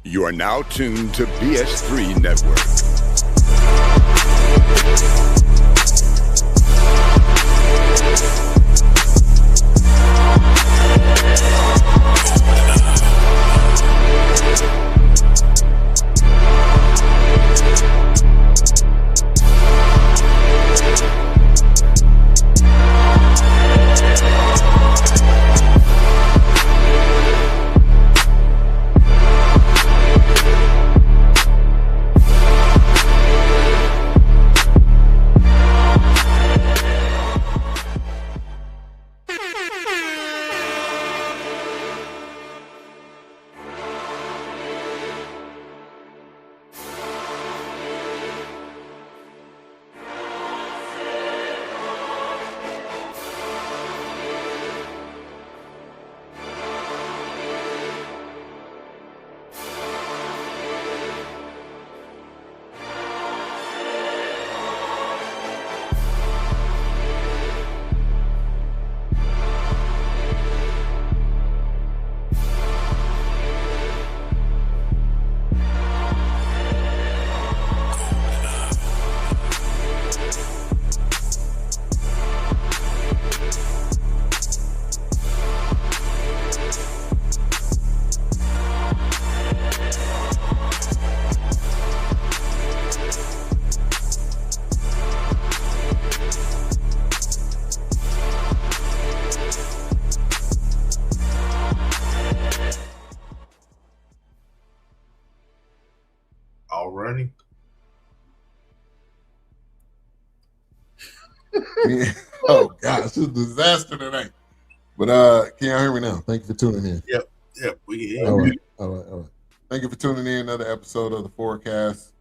You are now tuned to BS3 Network. Alrighty. Oh gosh, it's a disaster tonight. But can y'all hear me now? Thank you for tuning in. Yep, we can hear you. All right. Thank you for tuning in. Another episode of the Fourcast.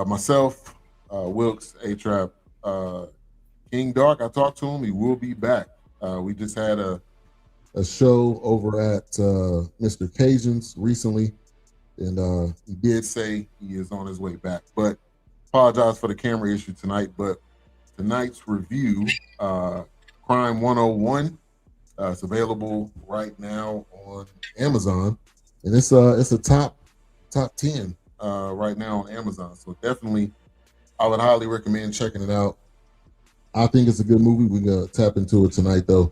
Myself, Wilkes, A-Trap, King Dark. I talked to him. He will be back. We just had a show over at Mr. Cajun's recently, and he did say he is on his way back. But apologize for the camera issue tonight. But tonight's review, Crime 101. It's available right now on Amazon, and it's a top 10 right now on Amazon. So definitely, I would highly recommend checking it out. I think it's a good movie. We're gonna tap into it tonight, though.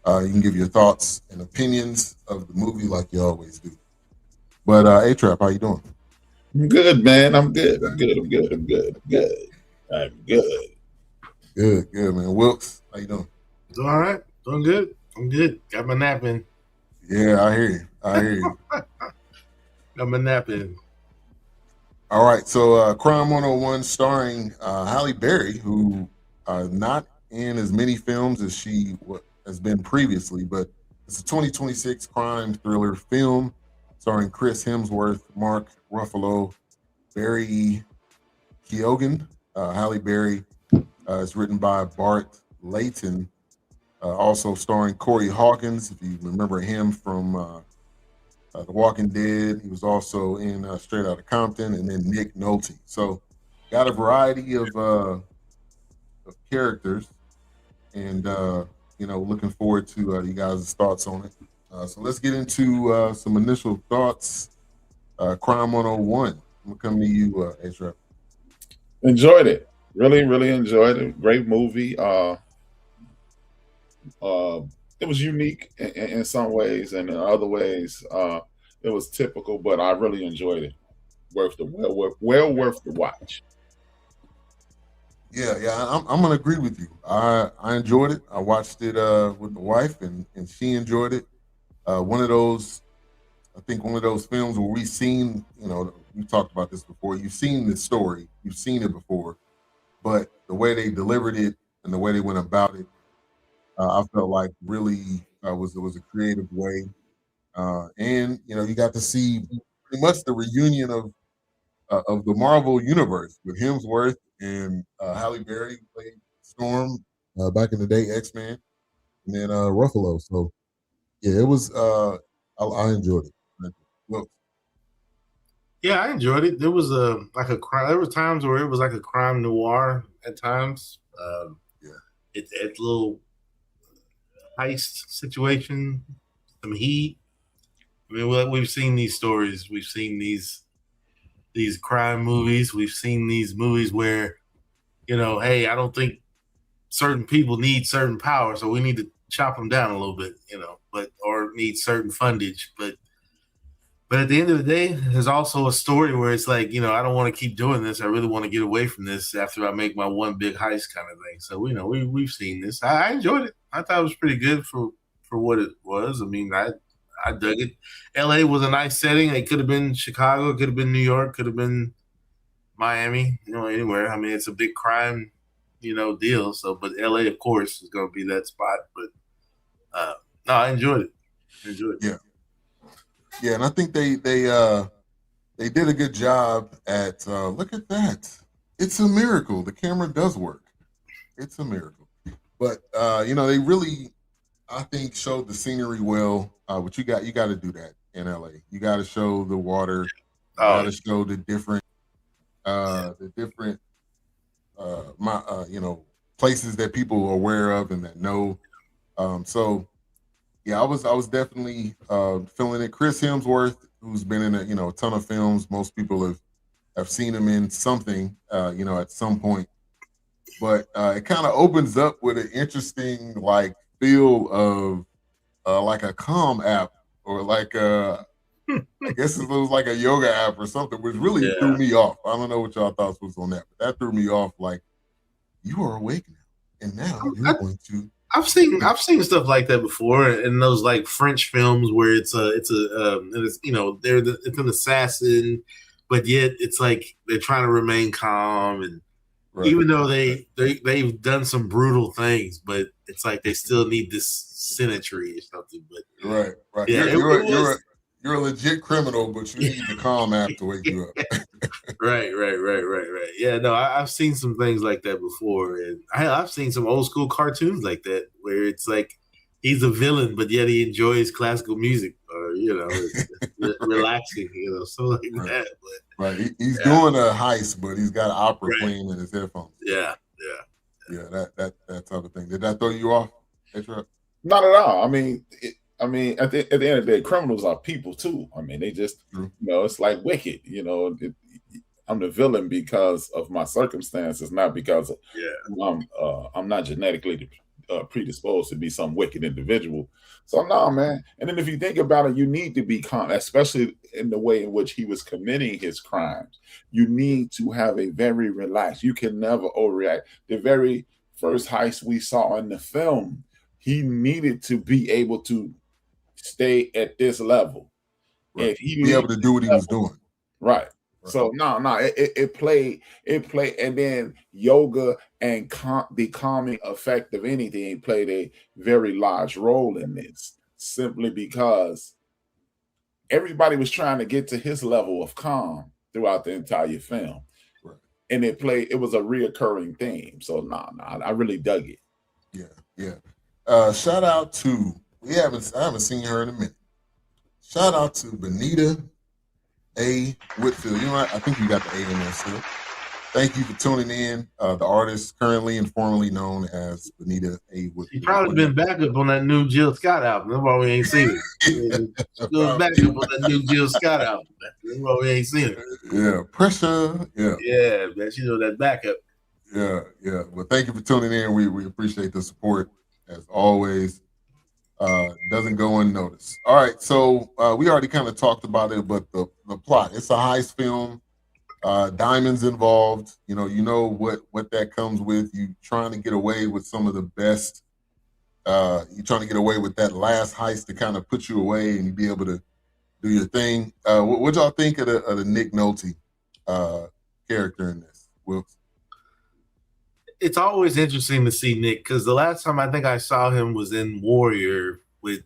You can give your thoughts and opinions of the movie like you always do. But A-Trap, how you doing? I'm good, man. I'm good. Good, man. Wilkes, how you doing? Doing all right. Doing good. I'm good. Got my nap in. Yeah, I hear you. Got my nap in. All right. So Crime 101 starring Halle Berry, who not in as many films as she has been previously, but it's a 2026 crime thriller film starring Chris Hemsworth, Mark Ruffalo, Barry Keoghan, Halle Berry. It's written by Bart Layton. Also starring Corey Hawkins, if you remember him from The Walking Dead. He was also in Straight Outta Compton, and then Nick Nolte. So got a variety of characters, and looking forward to you guys' thoughts on it. So let's get into some initial thoughts. Crime 101. I'm gonna come to you, A-Trap. Enjoyed it. Really enjoyed it. Great movie. It was unique in some ways, and in other ways, it was typical. But I really enjoyed it. Worth the watch. Yeah, I'm gonna agree with you. I enjoyed it. I watched it with my wife, and she enjoyed it. One of those films where we've seen, we talked about this before. You've seen this story, you've seen it before, but the way they delivered it and the way they went about it, I felt like really was a creative way, and you got to see pretty much the reunion of the Marvel universe with Hemsworth and Halle Berry played Storm back in the day, X-Men, and then Ruffalo. So yeah, it was. I enjoyed it. Look. Yeah, I enjoyed it. There was like a crime. There was times where it was like a crime noir at times. It's a little heist situation, some heat. I mean, we've seen these stories. We've seen these crime movies. We've seen these movies where, hey, I don't think certain people need certain power, so we need to chop them down a little bit, or need certain fundage. But at the end of the day, there's also a story where it's like, I don't want to keep doing this. I really want to get away from this after I make my one big heist kind of thing. So, we've seen this. I enjoyed it. I thought it was pretty good for what it was. I mean, I dug it. LA was a nice setting. It could have been Chicago, it could have been New York, could have been Miami, anywhere. I mean, it's a big crime, deal. So, but LA, of course, is going to be that spot. But no, I enjoyed it. Yeah. Yeah, and I think they did a good job at look at that. It's a miracle. The camera does work. It's a miracle. But they really, I think, showed the scenery well. But you got to do that in LA. You got to show the water. You got to show the different places that people are aware of and that know. So yeah, I was definitely feeling it. Chris Hemsworth, who's been in a ton of films. Most people have seen him in something, at some point. But it kind of opens up with an interesting feel of like a calm app or like I guess it was like a yoga app or something, which really threw me off. I don't know what y'all thoughts was on that, but that threw me off. Like, you are awake now, and now you're going to. I've seen stuff like that before in those French films where it's an assassin, but yet it's like they're trying to remain calm, and even though they've done some brutal things, but it's like they still need this symmetry or something. But right, yeah, you're a legit criminal, but you need the calm app to wake you up. Right. Yeah, no, I've seen some things like that before, and I've seen some old school cartoons like that where it's like he's a villain, but yet he enjoys classical music or relaxing, so like that. But he's doing a heist, but he's got opera playing in his headphones. Yeah. That type of thing. Did that throw you off? Not at all. I mean, at the end of the day, criminals are people too. I mean, they just, it's like Wicked. I'm the villain because of my circumstances, not because I'm not genetically predisposed to be some wicked individual. So no, man. And then if you think about it, you need to be calm, especially in the way in which he was committing his crimes. You need to have a very relaxed. You can never overreact. The very first heist we saw in the film, he needed to be able to stay at this level. Right. If he be able to do what he was doing. Right. So it played, and then yoga and the calming effect of anything played a very large role in this, simply because everybody was trying to get to his level of calm throughout the entire film, and it was a reoccurring theme. So I really dug it. Yeah. Shout out to I haven't seen her in a minute. Shout out to Benita A. Whitfield. I think you got the A in there still. Thank you for tuning in. The artist currently and formerly known as Benita A. Whitfield. He probably been backup on that new Jill Scott album. That's why we ain't seen it. Still backup on that new Jill Scott album. That's why we ain't seen it. Yeah, pressure. Yeah, man. She know that backup. Yeah. Well, thank you for tuning in. We appreciate the support as always. Doesn't go unnoticed. All right, so we already kind of talked about it, but the plot, it's a heist film. Diamonds involved. You know what that comes with. You trying to get away with some of the best. You trying to get away with that last heist to kind of put you away and you be able to do your thing. What y'all think of the Nick Nolte character in this? Wilkes? It's always interesting to see Nick, because the last time I think I saw him was in Warrior with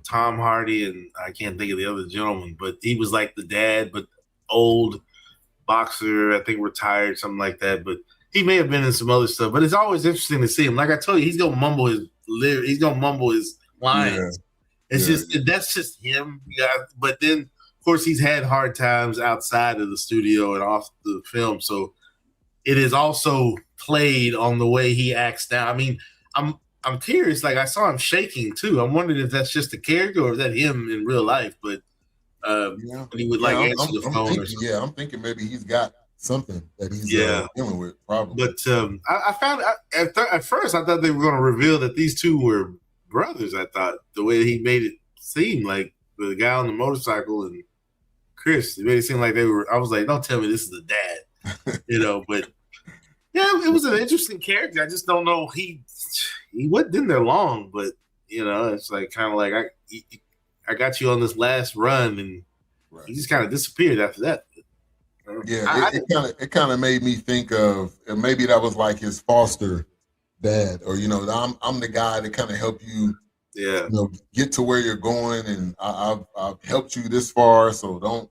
Tom Hardy and I can't think of the other gentleman, but he was like the dad, but old boxer, I think retired, something like that. But he may have been in some other stuff. But it's always interesting to see him. Like I told you, he's gonna mumble his lines. That's just him. Yeah. But then of course he's had hard times outside of the studio and off the film, so it is also played on the way he acts now. I mean, I'm curious. Like I saw him shaking too. I'm wondering if that's just a character or is that him in real life. But When he would like answer the phone. I'm thinking maybe he's got something that he's dealing with, probably. But I found at first I thought they were going to reveal that these two were brothers. I thought the way he made it seem like the guy on the motorcycle and Chris, it made it seem like they were. I was like, don't tell me this is the dad, But yeah, it was an interesting character. I just don't know he wasn't in there long, but it's like kind of like I got you on this last run, and he just kind of disappeared after that. Yeah, it kind of made me think of maybe that was like his foster dad, or I'm the guy that kind of help you, get to where you're going, and I've helped you this far, so don't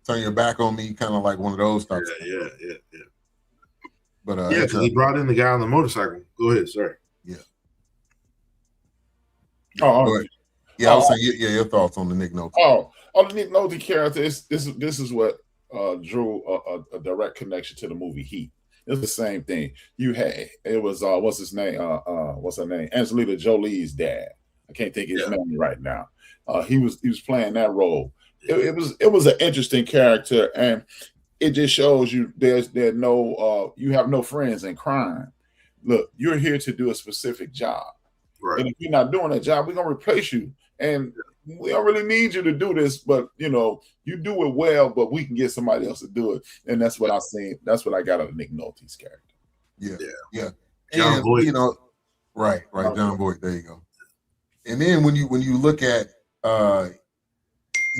turn your back on me. Kind of like one of those types. Yeah. But because he brought in the guy on the motorcycle. Go ahead, sorry. Yeah. Oh, I was saying, your thoughts on the Nick Nolte. On the Nick Nolte character, this is what drew a direct connection to the movie Heat. It's the same thing. It was what's his name? What's her name? Angelina Jolie's dad. I can't think of his name right now. He was playing that role. It was an interesting character, and it just shows you you have no friends in crime. Look, you're here to do a specific job. Right. And if you're not doing that job, we're gonna replace you. And we don't really need you to do this, but you do it well, but we can get somebody else to do it. And that's what I seen. That's what I got out of Nick Nolte's character. Yeah. John Boyd. Right. John Boyd. There you go. And then when you look at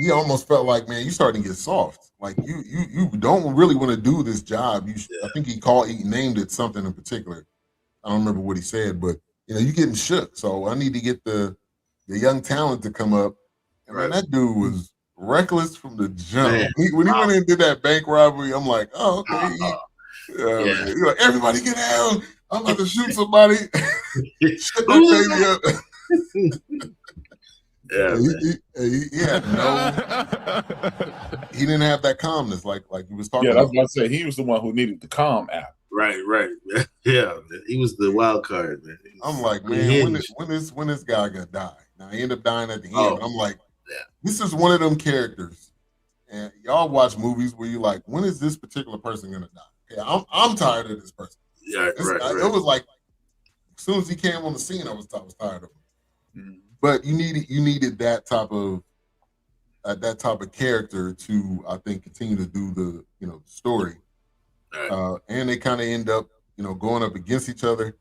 he almost felt like, man, you starting to get soft. Like you don't really want to do this job. I think he named it something in particular. I don't remember what he said, but you getting shook. So I need to get the young talent to come up. And man, that dude was reckless from the jump. When he went in and did that bank robbery, I'm like, oh, okay. He's like, everybody get down. I'm about to shoot somebody. Shut that baby up. He didn't have that calmness like he was talking about. I was about to say he was the one who needed the calm app. Right. Yeah, he was the wild card, man. I'm like, man, when this guy gonna die? Now he ended up dying at the end. And I'm like, this is one of them characters. And y'all watch movies where you're like, when is this particular person gonna die? Yeah, I'm tired of this person. Yeah, right. It was like as soon as he came on the scene, I was tired of him. Mm-hmm. But you needed that type of character to, I think, continue to do the story. Right. And they kind of end up going up against each other.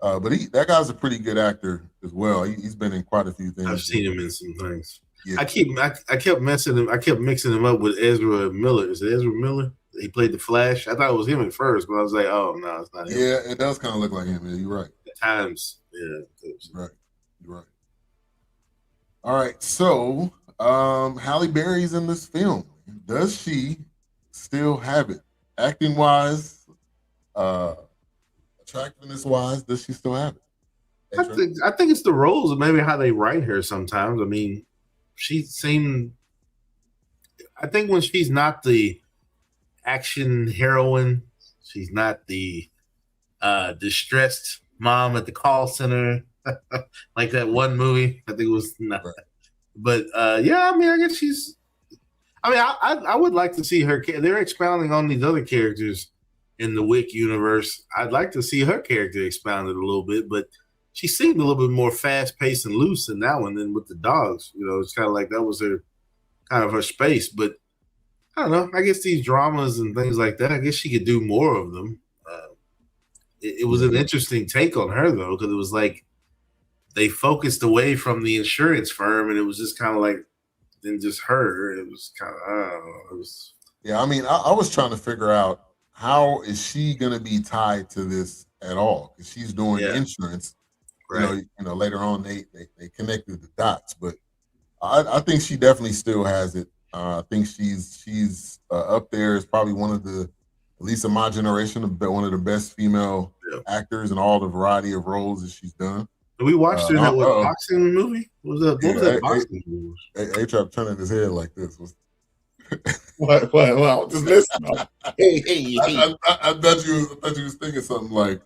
But that guy's a pretty good actor as well. He's been in quite a few things. I've seen him in some things. Yeah. I kept mixing him up with Ezra Miller. Is it Ezra Miller? He played the Flash. I thought it was him at first, but I was like, oh no, it's not him. Yeah, it does kind of look like him. Yeah, you're right. At times, yeah. Right. You're right. All right, so Halle Berry's in this film. Does she still have it? Acting wise, attractiveness wise, does she still have it? I think it's the roles and maybe how they write her sometimes. I mean, I think when she's not the action heroine, she's not the distressed mom at the call center. Like that one movie, I think it was not. Right. But I guess she's. I would like to see her. They're expounding on these other characters in the Wick universe. I'd like to see her character expounded a little bit, but she seemed a little bit more fast paced and loose in that one than with the dogs. It's kind of like that was her space. But I don't know. I guess these dramas and things like that. I guess she could do more of them. It was an interesting take on her though, because it was like. They focused away from the insurance firm, and it was just kind of like, then just her. It was kind of, Yeah, I was trying to figure out how is she going to be tied to this at all? Because she's doing insurance. Right. Later on they connected the dots, but I think she definitely still has it. I think she's up there as probably one of the, at least in my generation, one of the best female actors in all the variety of roles that she's done. We watched her in that boxing movie. What was that boxing movie? A-Trap turning his head like this. What? Well, just listen. Hey. I thought you was thinking something like.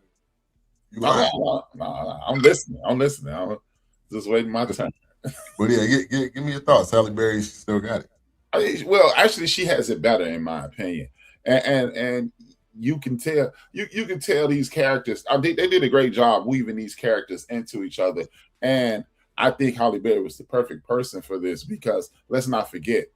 No, I'm listening. I'm just waiting my turn. But yeah, give me your thoughts. Halle Berry, she still got it. Well, actually, she has it better in my opinion, and you can tell you can tell these characters. They did a great job weaving these characters into each other, and I think Halle Berry was the perfect person for this because let's not forget.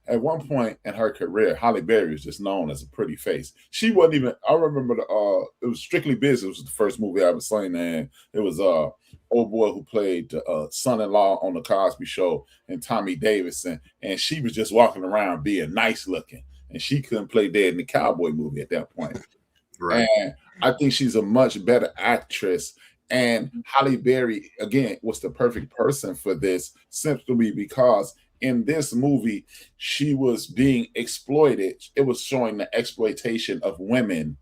At one point in her career, Halle Berry was just known as a pretty face. She wasn't even. I remember it was Strictly Business. Was the first movie I ever seen, and it was old boy who played the son-in-law on the Cosby Show, and Tommy Davidson, and she was just walking around being nice looking, and she couldn't play dead in the cowboy movie at that point. Right. And I think she's a much better actress. And Halle Berry again was the perfect person for this, simply because in this movie, she was being exploited. It was showing the exploitation of women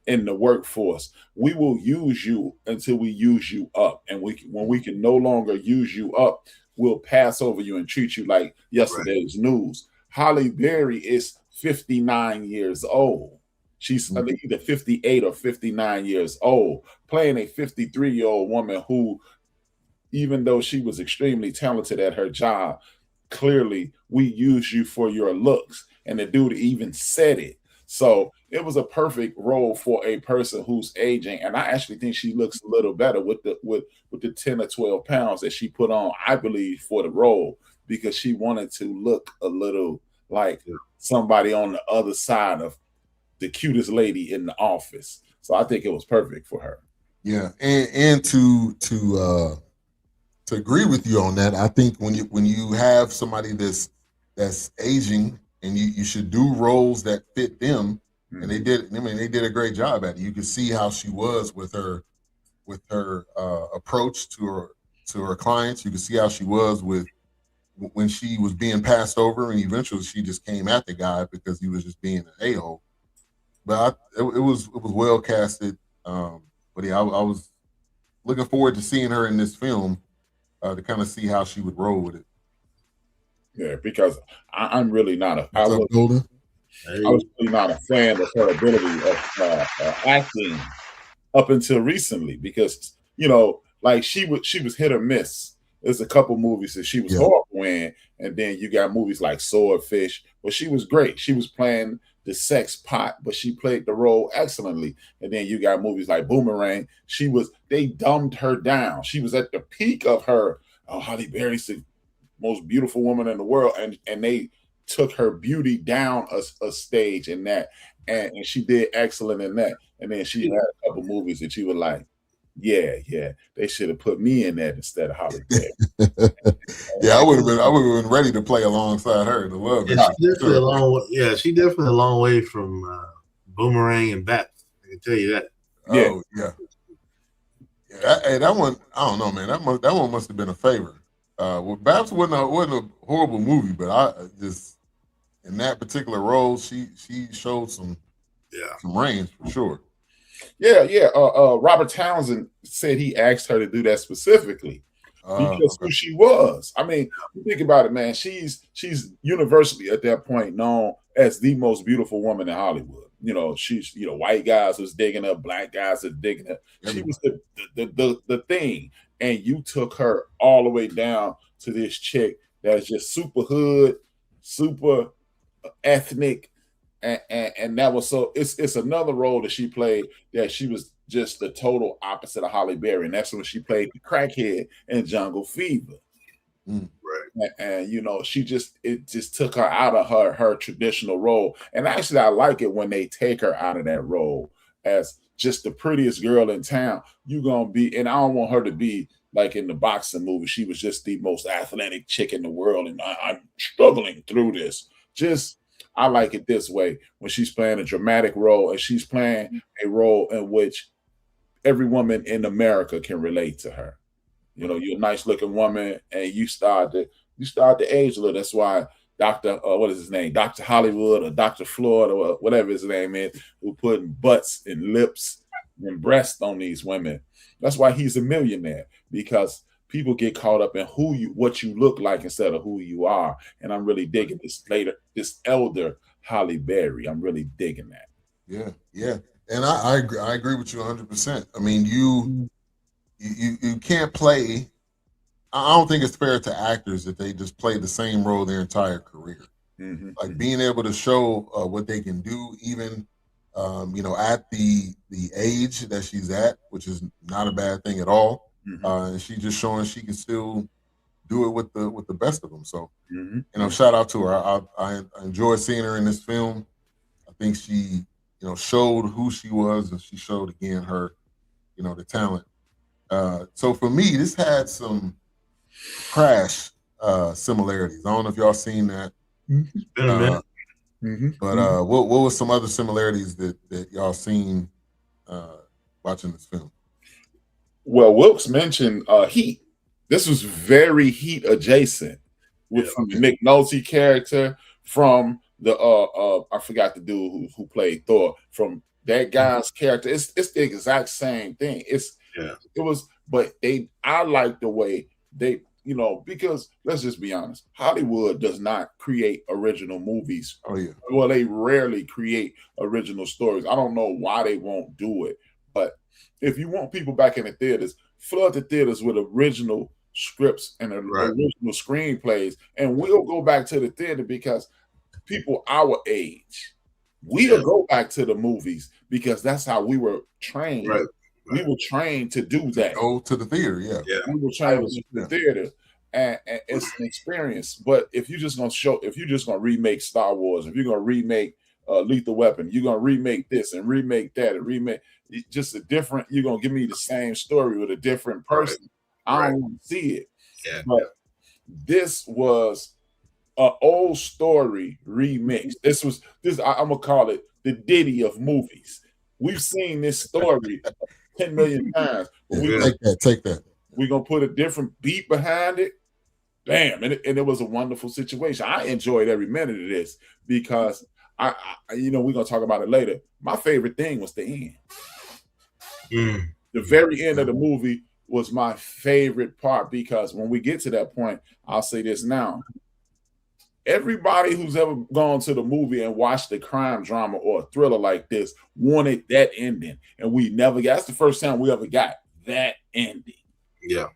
in the workforce. We will use you until we use you up. And when we can no longer use you up, we'll pass over you and treat you like yesterday's news. Halle Berry is 59 years old. She's either 58 or 59 years old, playing a 53-year-old woman who, even though she was extremely talented at her job, clearly we use you for your looks, and the dude even said it. So it was a perfect role for a person who's aging, and I actually think she looks a little better with the 10 or 12 pounds that she put on, I believe, for the role, because she wanted to look a little like somebody on the other side of the cutest lady in the office. So I think it was perfect for her. Yeah, and to agree with you on that, I think when you have somebody that's aging, and you should do roles that fit them, and they did. I mean, they did a great job at it. You could see how she was with her approach to her clients. You could see how she was when she was being passed over, and eventually she just came at the guy because he was just being an a-hole. But it was well casted. But yeah, I was looking forward to seeing her in this film. To kind of see how she would roll with it. Yeah, because I'm really not I was really not a fan of her ability of acting up until recently, because like she was hit or miss. There's a couple movies that she was horrible in, and then you got movies like Swordfish, where she was great. She was playing the sex pot, but she played the role excellently. And then you got movies like Boomerang. They dumbed her down. She was at the peak of her. Halle Berry's the most beautiful woman in the world, and they took her beauty down a stage in that, and she did excellent in that. And then she had a couple movies that you were like, yeah, they should have put me in that instead of Halle Berry. Yeah, I would have been ready to play alongside her. To love it. She definitely a long way from Boomerang and Bat. I can tell you that. Hey, that one, I don't know, man. That one must have been a favor. Well, Babs wasn't a horrible movie, but I just in that particular role, she showed some range for sure. Yeah. Robert Townsend said he asked her to do that specifically because who she was. I mean, you think about it, man. She's universally at that point known as the most beautiful woman in Hollywood. She's white guys was digging her, black guys was digging her. She was the thing, and you took her all the way down to this chick that's just super hood, super ethnic. And that was so. It's another role that she played that she was just the total opposite of Halle Berry, and that's when she played the crackhead in Jungle Fever. Right, and it just took her out of her traditional role. And actually, I like it when they take her out of that role as just the prettiest girl in town. You're gonna be, and I don't want her to be like in the boxing movie. She was just the most athletic chick in the world, and I'm struggling through this. I like it this way when she's playing a dramatic role, and she's playing a role in which every woman in America can relate to her. You're a nice looking woman, and you start to age a little. That's why Dr. What is his name? Dr. Hollywood or Dr. Floyd or whatever his name is, who putting butts and lips and breasts on these women. That's why he's a millionaire, because people get caught up in what you look like instead of who you are. And I'm really digging this elder Halle Berry. I'm really digging that. Yeah. And I agree with you 100%. I mean, you can't play. I don't think it's fair to actors that they just play the same role their entire career. Like being able to show what they can do, even at the age that she's at, which is not a bad thing at all. And she's just showing she can still do it with the best of them. So, shout out to her. I enjoy seeing her in this film. I think she, showed who she was, and she showed again her, the talent. So for me, this had some Crash similarities. I don't know if y'all seen that. But what were some other similarities that y'all seen watching this film? Well, Wilkes mentioned Heat. This was very Heat adjacent, from the Nick Nolte character, from the I forgot the dude who played Thor, from that guy's character. It's the exact same thing. It was, but I like the way they, because let's just be honest, Hollywood does not create original movies. Oh yeah. Well, they rarely create original stories. I don't know why they won't do it, but if you want people back in the theaters, flood the theaters with original scripts and original screenplays, and we'll go back to the theater because people our age, we'll go back to the movies because that's how we were trained. Right. We were trained to do that. Go to the theater, We were trained to the theater, and it's an experience. But if you're just gonna remake Star Wars, if you're gonna remake Lethal Weapon, you're gonna remake this and remake that and remake just a different. You're gonna give me the same story with a different person. I don't want to see it. Yeah. But this was an old story remix. I'm gonna call it the Diddy of movies. We've seen this story 10 million times. Take that. We're gonna put a different beat behind it. Damn, and it was a wonderful situation. I enjoyed every minute of this because I we're gonna talk about it later. My favorite thing was the end. The very end of the movie was my favorite part because when we get to that point, I'll say this now. Everybody who's ever gone to the movie and watched a crime drama or a thriller like this wanted that ending. And we never got, that's the first time we ever got that ending. Yeah.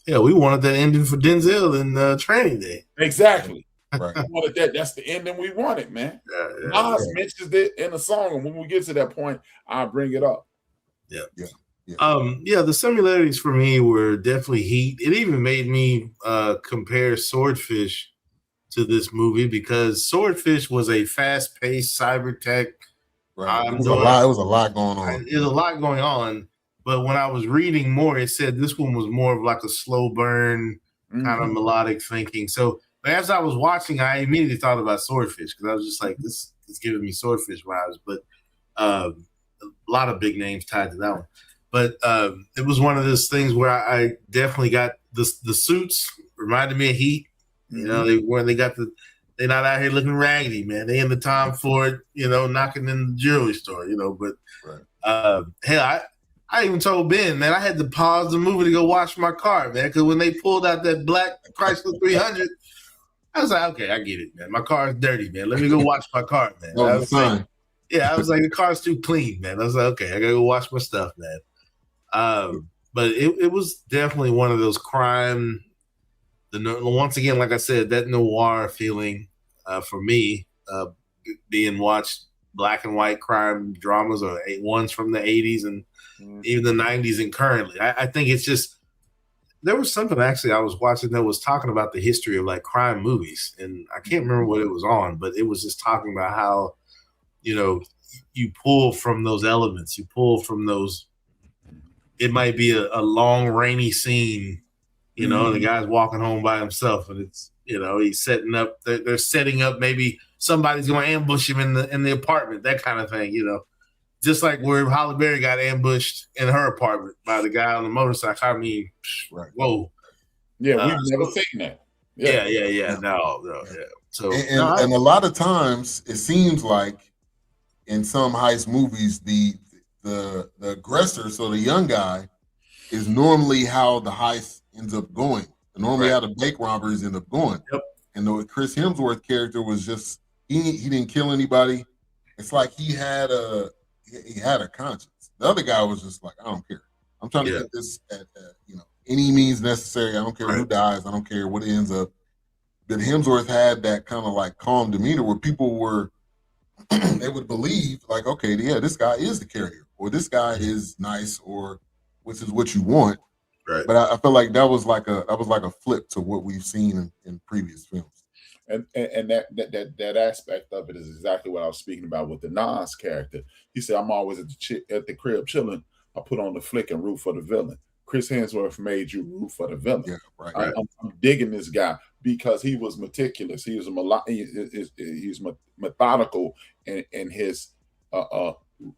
We wanted that ending for Denzel in Training Day. Exactly. Right. We wanted that. That's the ending we wanted, man. Nas mentions it in the song, and when we get to that point, I'll bring it up. The similarities for me were definitely Heat. It even made me compare Swordfish to this movie because Swordfish was a fast-paced cyber tech. Right. It was a lot going on. There's a lot going on, but when I was reading more, it said this one was more of like a slow burn kind of melodic thinking. So as I was watching, I immediately thought about Swordfish because I was just like, this is giving me Swordfish vibes. But a lot of big names tied to that one. But it was one of those things where I definitely got the suits reminded me of Heat. They're not out here looking raggedy, man. They in the Tom Ford, knocking in the jewelry store, But hell, I even told Ben, man, I had to pause the movie to go wash my car, man, because when they pulled out that black Chrysler 300, I was like, okay, I get it, man. My car is dirty, man. Let me go wash my car, man. I was like, the car's too clean, man. I was like, okay, I gotta go wash my stuff, man. But it was definitely one of those crime. Once again, like I said, that noir feeling for me, being watched black and white crime dramas or ones from the 80s and even the 90s and currently. I think it's just, there was something actually I was watching that was talking about the history of like crime movies. And I can't remember what it was on, but it was just talking about how, you pull from those elements, you pull from those, it might be a long rainy scene, the guy's walking home by himself and it's, he's setting up, they're setting up, maybe somebody's going to ambush him in the apartment, that kind of thing, just like where Halle Berry got ambushed in her apartment by the guy on the motorcycle. I mean, whoa. Yeah, we've never seen that. Yeah. No. Yeah. So, and a lot of times it seems like in some heist movies, the aggressor, so the young guy, is normally how the heist ends up going. Normally how the bank robberies end up going. Yep. And the Chris Hemsworth character was just he didn't kill anybody. It's like he had a conscience. The other guy was just like, I don't care. I'm trying to get this at any means necessary. I don't care who dies. I don't care what it ends up. But Hemsworth had that kind of like calm demeanor where people were, they would believe like, okay, yeah, this guy is the carrier, or this guy is nice, or which is what you want. Right. But I feel like that was like a flip to what we've seen in previous films. And that aspect of it is exactly what I was speaking about with the Nas character. He said, "I'm always at the crib chilling. I put on the flick and root for the villain." Chris Hemsworth made you root for the villain. Yeah, right. I'm digging this guy because he was meticulous. He was he's methodical in his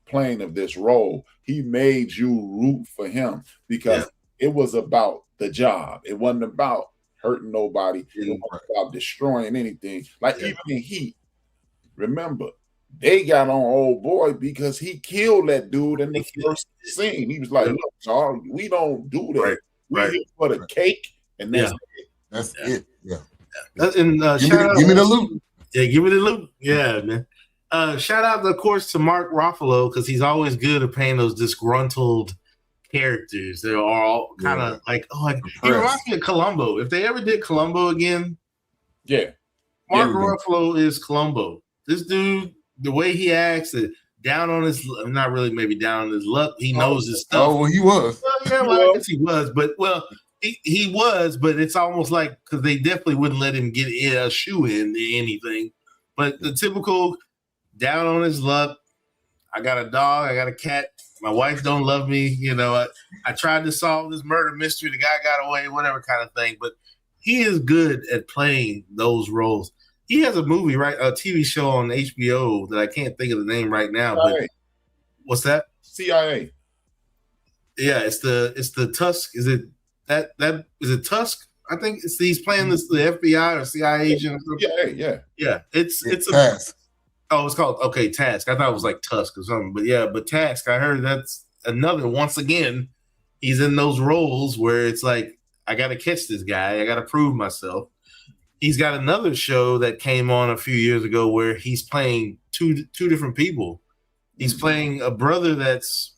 playing of this role. He made you root for him because it was about the job. It wasn't about hurting nobody. It wasn't about destroying anything. Like even in Heat, remember, they got on old boy because he killed that dude in the first scene. He was like, "Look, Charles, we don't do that. We here for the cake, and that's it. That's it. Yeah. And give me the loot. Yeah, give me the loot. Yeah, man. Shout out, of course, to Mark Ruffalo because he's always good at playing those disgruntled characters. They're all kind of like, he reminds me of Columbo. If they ever did Columbo again, Mark Ruffalo is Columbo. This dude, the way he acts, down on his, not really maybe down on his luck. He knows his stuff. Oh, well, he was. I guess he was, but he was, but it's almost like because they definitely wouldn't let him get a shoe in anything. But the typical down on his luck. I got a dog. I got a cat. My wife don't love me. You know, I tried to solve this murder mystery. The guy got away, whatever kind of thing. But he is good at playing those roles. He has a movie, right? A TV show on HBO that I can't think of the name right now. CIA. But what's that? CIA. Yeah, it's the Tusk. Is it that is it Tusk? I think he's playing the FBI or CIA agent. Or something. Yeah. It's a Task. Oh, it's called Task. I thought it was like Tusk or something, but Task. I heard that's another. Once again, he's in those roles where it's like I got to catch this guy. I got to prove myself. He's got another show that came on a few years ago where he's playing two different people. He's playing a brother that's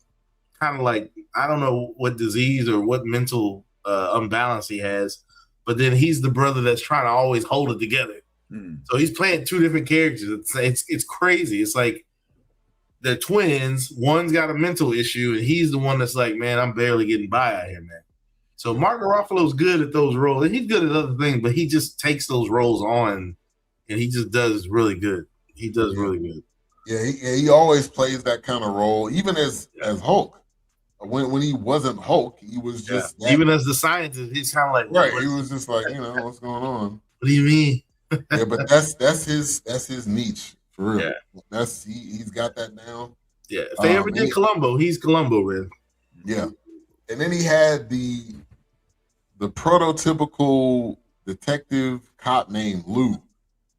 kind of like, I don't know what disease or what mental imbalance he has, but then he's the brother that's trying to always hold it together. So he's playing two different characters. It's crazy. It's like they're twins. One's got a mental issue, and he's the one that's like, man, I'm barely getting by out here, man. So Mark Ruffalo's good at those roles. And he's good at other things, but he just takes those roles on, and he just does really good. He does really good. Yeah, he always plays that kind of role, even as Hulk. When he wasn't Hulk, he was just even as the scientist, he's kind of like He was just like, what's going on? What do you mean? Yeah, but that's his niche for real. Yeah. He's got that down. Yeah, if they ever did Columbo, he's Columbo, man. Yeah, and then he had the prototypical detective cop named Lou.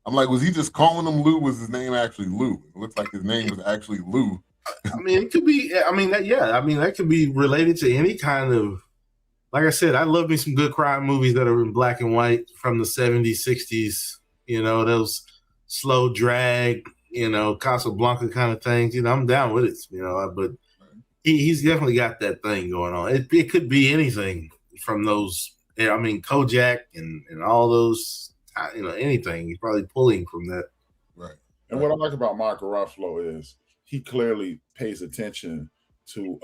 I'm like, was he just calling him Lou? Was his name actually Lou? It looks like his name was actually Lou. I mean, it could be. I mean, that could be related to any kind of. Like I said, I love me some good crime movies that are in black and white from the 70s, 60s. Those slow drag, Casablanca kind of things. I'm down with it. But he's definitely got that thing going on. It could be anything from those. I mean, Kojak and all those. Anything. He's probably pulling from that. Right. And what I like about Mark Ruffalo is he clearly pays attention to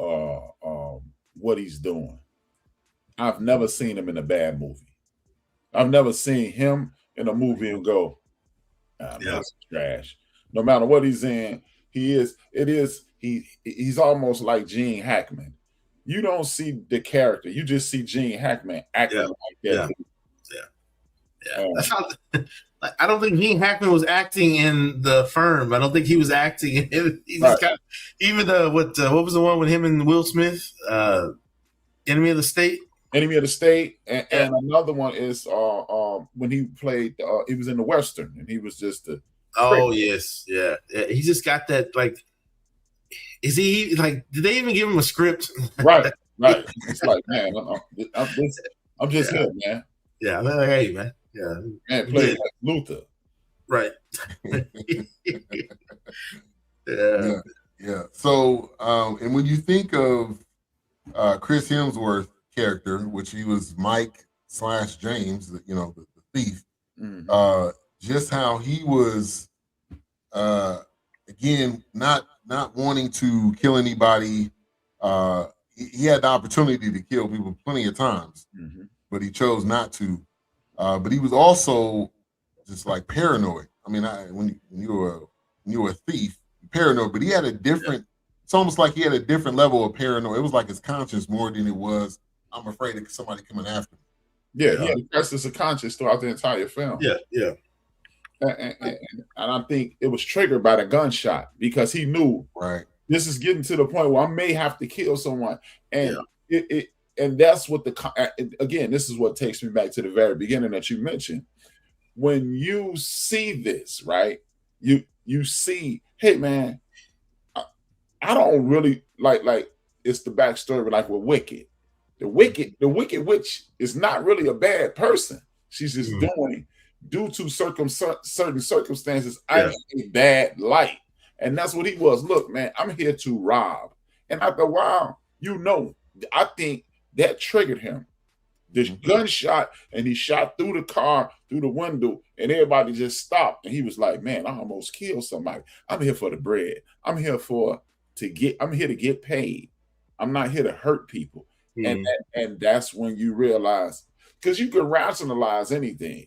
what he's doing. I've never seen him in a bad movie. I've never seen him in a movie and go, that's trash. No matter what he's in, he's almost like Gene Hackman. You don't see the character. You just see Gene Hackman acting like that. Yeah. I don't think Gene Hackman was acting in The Firm. I don't think he was acting in it. Even what was the one with him and Will Smith? Enemy of the State? Enemy of the State. And another one is when he played, he was in the Western, and he was just a... Oh, yes. Yeah. He just got that, like... Is he, like... Did they even give him a script? Right. It's like, man, I'm just here, man. Yeah, I'm like, hey, man. Yeah, man, play like Luther, right? Yeah. So, and when you think of Chris Hemsworth character, which he was Mike / James, the thief, Just how he was, again, not wanting to kill anybody. He had the opportunity to kill people plenty of times, but he chose not to. But he was also just like paranoid. I mean, when you were a thief, you're paranoid, but he had a different. It's almost like he had a different level of paranoia. It was like his conscience more than it was, I'm afraid of somebody coming after me. Yeah, he had a crisis of conscience throughout the entire film. Yeah. And I think it was triggered by the gunshot because he knew this is getting to the point where I may have to kill someone. And and that's what again, this is what takes me back to the very beginning that you mentioned. When you see this, right? You see, hey man, I don't really like it's the backstory like with Wicked. The wicked witch is not really a bad person. She's just doing due to certain circumstances in a bad light. And that's what he was. Look, man, I'm here to rob. And after a while, I think that triggered him. This gunshot, and he shot through the car, through the window, and everybody just stopped. And he was like, man, I almost killed somebody. I'm here for the bread. I'm here to get paid. I'm not here to hurt people. And that's when you realize, because you can rationalize anything.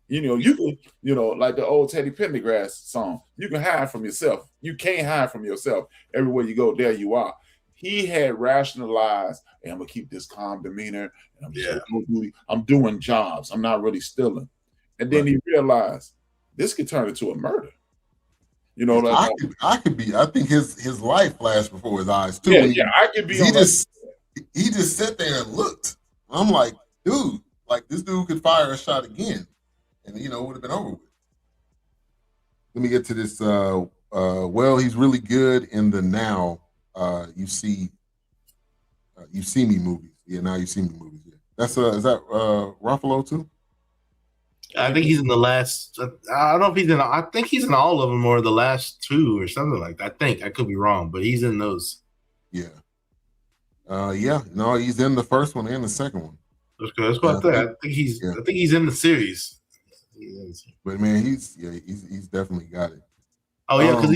You can, like the old Teddy Pendergrass song, you can hide from yourself. You can't hide from yourself. Everywhere you go, there you are. He had rationalized, hey, I'm gonna keep this calm demeanor, and I'm doing jobs. I'm not really stealing. And then he realized this could turn into a murder. I think his life flashed before his eyes too. I could be. He just sat there and looked. I'm like, dude, like this dude could fire a shot again, and it would have been over with. Let me get to this. Well, he's really good in the now. You see me movies. Yeah, now you see me movies. Yeah, that's is that Ruffalo too? I think he's in the last. I don't know if he's in. I think he's in all of them or the last two or something like that. I could be wrong, but he's in those. Yeah. No, he's in the first one and the second one. That's what I think he's. I think he's in the series. But man, he's definitely got it. Oh yeah, because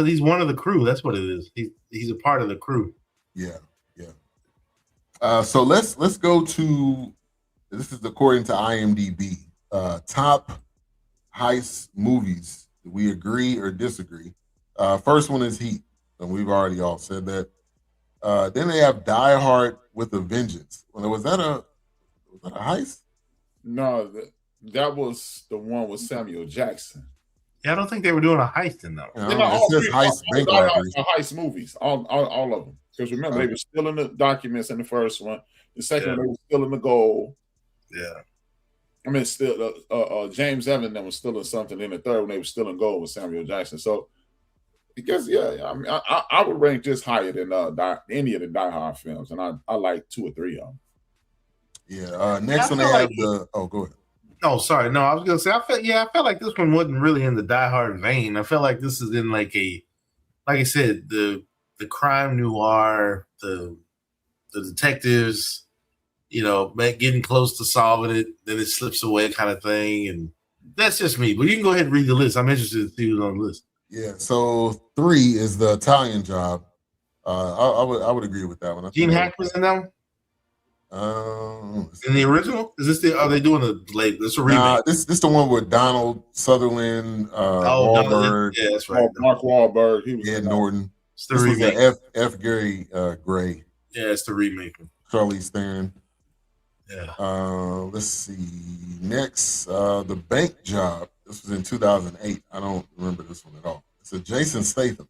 he's one of the crew. That's what it is. He's a part of the crew. Yeah. So let's go to. This is according to IMDb. Top heist movies. Do we agree or disagree? First one is Heat, and we've already all said that. Then they have Die Hard with a Vengeance. Was that a heist? No, that was the one with Samuel Jackson. Yeah, I don't think they were doing a heist in that. It says heist bank robbery. Heist movies, all of them. Because remember, they were still in the documents in the first one. The second one, they were still in the gold. Yeah. I mean, still, James Evans was still in something. In the third one, they were still in gold with Samuel Jackson. So, I guess, I mean, I would rank this higher than any of the Die Hard films, and I like 2 or 3 of them. Yeah. Next one, they have go ahead. Oh, sorry. No, I was gonna say I felt like this one wasn't really in the Die Hard vein. I felt like this is in like I said, the crime noir, the detectives, getting close to solving it, then it slips away kind of thing, and that's just me. But you can go ahead and read the list. I'm interested to see who's on the list. Yeah. So 3 is The Italian Job. I would agree with that one. Gene Hackman's in that one. In the original, are they doing this a remake? Nah, this the one with Donald Sutherland, Wahlberg, yeah, that's right. Mark Wahlberg, he was Ed Norton. It's the remake. Was F. Gary Gray. Yeah, it's the remake. Charlize Theron. Yeah. Let's see. Next, The Bank Job. This was in 2008. I don't remember this one at all. It's a Jason Statham.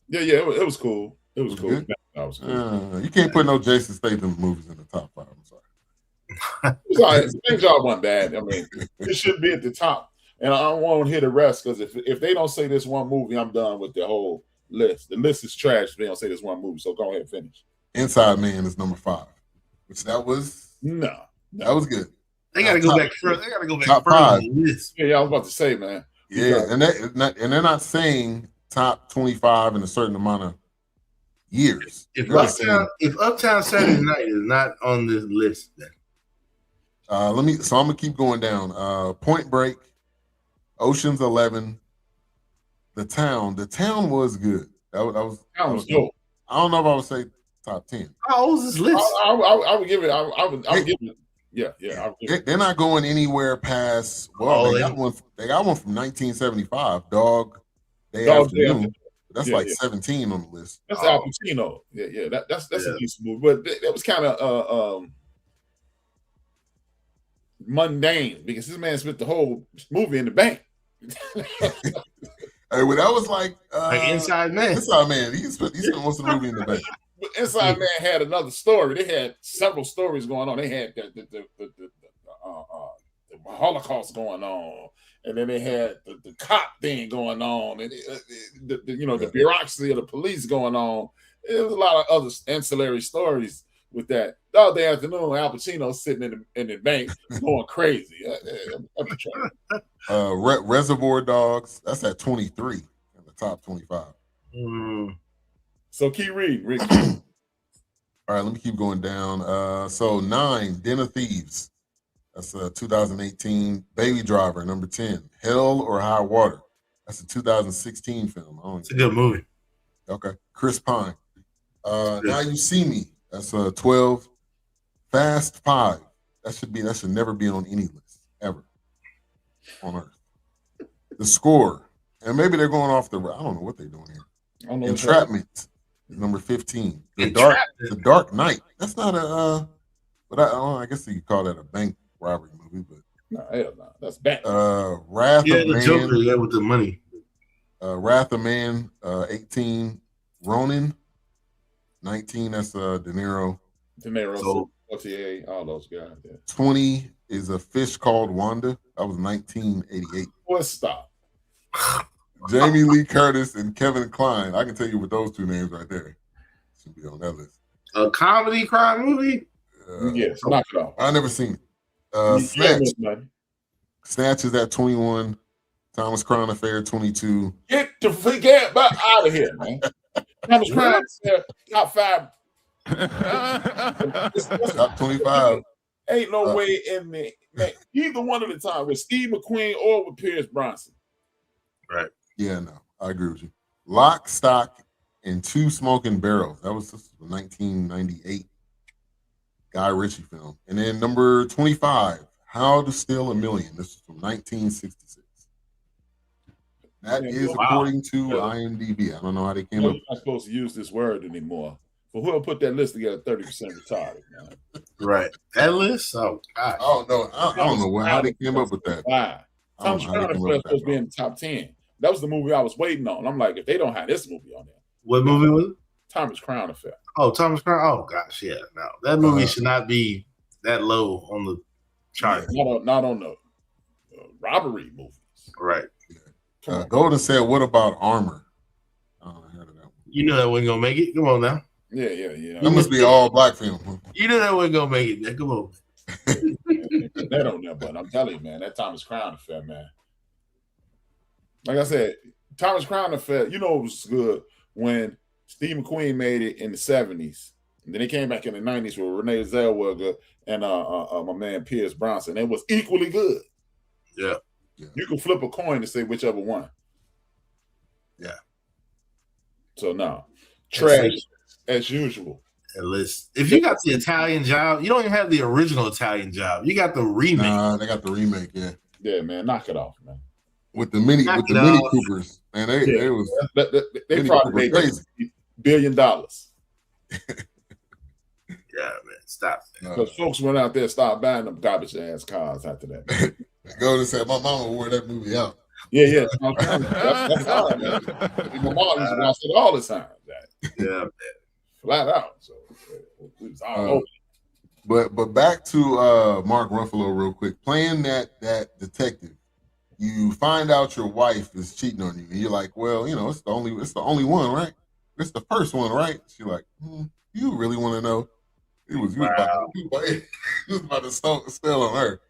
Yeah, it was cool. It was cool. That was cool. You can't put no Jason Statham movies in the top 5. I'm sorry. It's all right. Bank Job wasn't bad. I mean, it should be at the top. And I won't hear the rest because if they don't say this one movie, I'm done with the whole list. The list is trash if they don't say this one movie. So go ahead and finish. Inside Man is number 5, which that was that was good. They got to go back further. They got to go back top further 5. than this. Yeah, I was about to say, man. Yeah, and they're not saying top 25 in a certain amount of years. If Uptown Saturday Night is not on this list, then I'm gonna keep going down. Point Break, Ocean's 11, The Town. The Town was good. That was dope. I don't know if I would say top 10. How old is this list? I would give it. I would give it. Yeah. They're not going anywhere past. Well, they got one. They got one from 1975. Dog Day Afternoon. That's 17 on the list. That's Al Pacino. Yeah. That's a decent movie, but that was kind of mundane because this man spent the whole movie in the bank. Hey, well, that was like Inside Man. Inside Man. He spent most of the movie in the bank. But Inside Man had another story. They had several stories going on. They had the Holocaust going on, and then they had the cop thing going on, and the bureaucracy of the police going on. There was a lot of other ancillary stories with that. The other day afternoon, Al Pacino sitting in the bank going crazy. Reservoir Dogs. That's at 23 in the top 25. So keep reading, Rick. All right, let me keep going down. So 9, Den of Thieves. That's 2018. Baby Driver, number 10. Hell or High Water. That's a 2016 film. It's a good movie. Okay. Chris Pine. Now You See Me. That's 12. Fast 5. That should never be on any list ever on Earth. The Score. And maybe they're going off I don't know what they're doing here. Entrapment. Number 15. The Dark Knight. That's not but I guess you could call that a bank robbery movie, but no, hell no. That's bad. Wrath of Man. Joker, with the money. Wrath of Man, 18. Ronin, 19. That's De Niro. OTA, all those guys. Yeah. 20 is A Fish Called Wanda. That was 1988. What stop? Jamie Lee Curtis and Kevin Kline. I can tell you with those two names right there. Should be on that list. A comedy crime movie? Yes, knock it off. I never seen it. Snatch is at 21. Thomas Crown Affair, 22. Get the freak out of here, man. Thomas Crown Affair, top 5. Top 25. Ain't no way in there. Man, either one of the time with Steve McQueen or with Pierce Bronson. Right. Yeah, no, I agree with you. Lock, Stock, and Two Smoking Barrels. That was 1998 Guy Ritchie film. And then number 25, How to Steal a Million. This is from 1966. That is according to IMDb. I don't know how they came up. You're not supposed to use this word anymore. But whoever put that list together, 30% retarded, man. Right. That list? Oh, gosh. I don't know how they came up with that. Thomas Crown Affair was supposed to be in the top 10. That was the movie I was waiting on. I'm like, if they don't have this movie on there. What movie was it? Thomas Crown Affair. Oh, Thomas Crown. Oh, gosh, yeah. No, that movie should not be that low on the chart. Not on the robbery movies. Right. Golden said, what about Armor? I heard of that one. You know that wasn't going to make it. Come on now. Yeah. That must be all black film. You know that wasn't going to make it, man. Come on. That on there, but I'm telling you, man, that Thomas Crown Affair, man. Like I said, Thomas Crown Affair, you know it was good when Steve McQueen made it in the 70s. And then he came back in the 90s with Renee Zellweger and my man Pierce Bronson. It was equally good. Yeah. You can flip a coin to say whichever one. Yeah. So no. Trash as usual. At least if you got the Italian Job, you don't even have the original Italian Job. You got the remake. Nah, they got the remake, yeah. Yeah, man, knock it off, man. With the Mini Coopers, man, they probably made crazy $1 billion. Yeah, man, stop. Because folks went out there and started buying them garbage ass cars after that. Go to say my mama wore that movie out. Yeah. That's hard, man. My mom used to watch it all the time. Yeah, man. Flat out. So it was all over. But back to Mark Ruffalo real quick. Playing that detective, you find out your wife is cheating on you, and you're like, well, it's the only one, right? It's the first one, right? She's like, you really want to know? He was about to steal on her.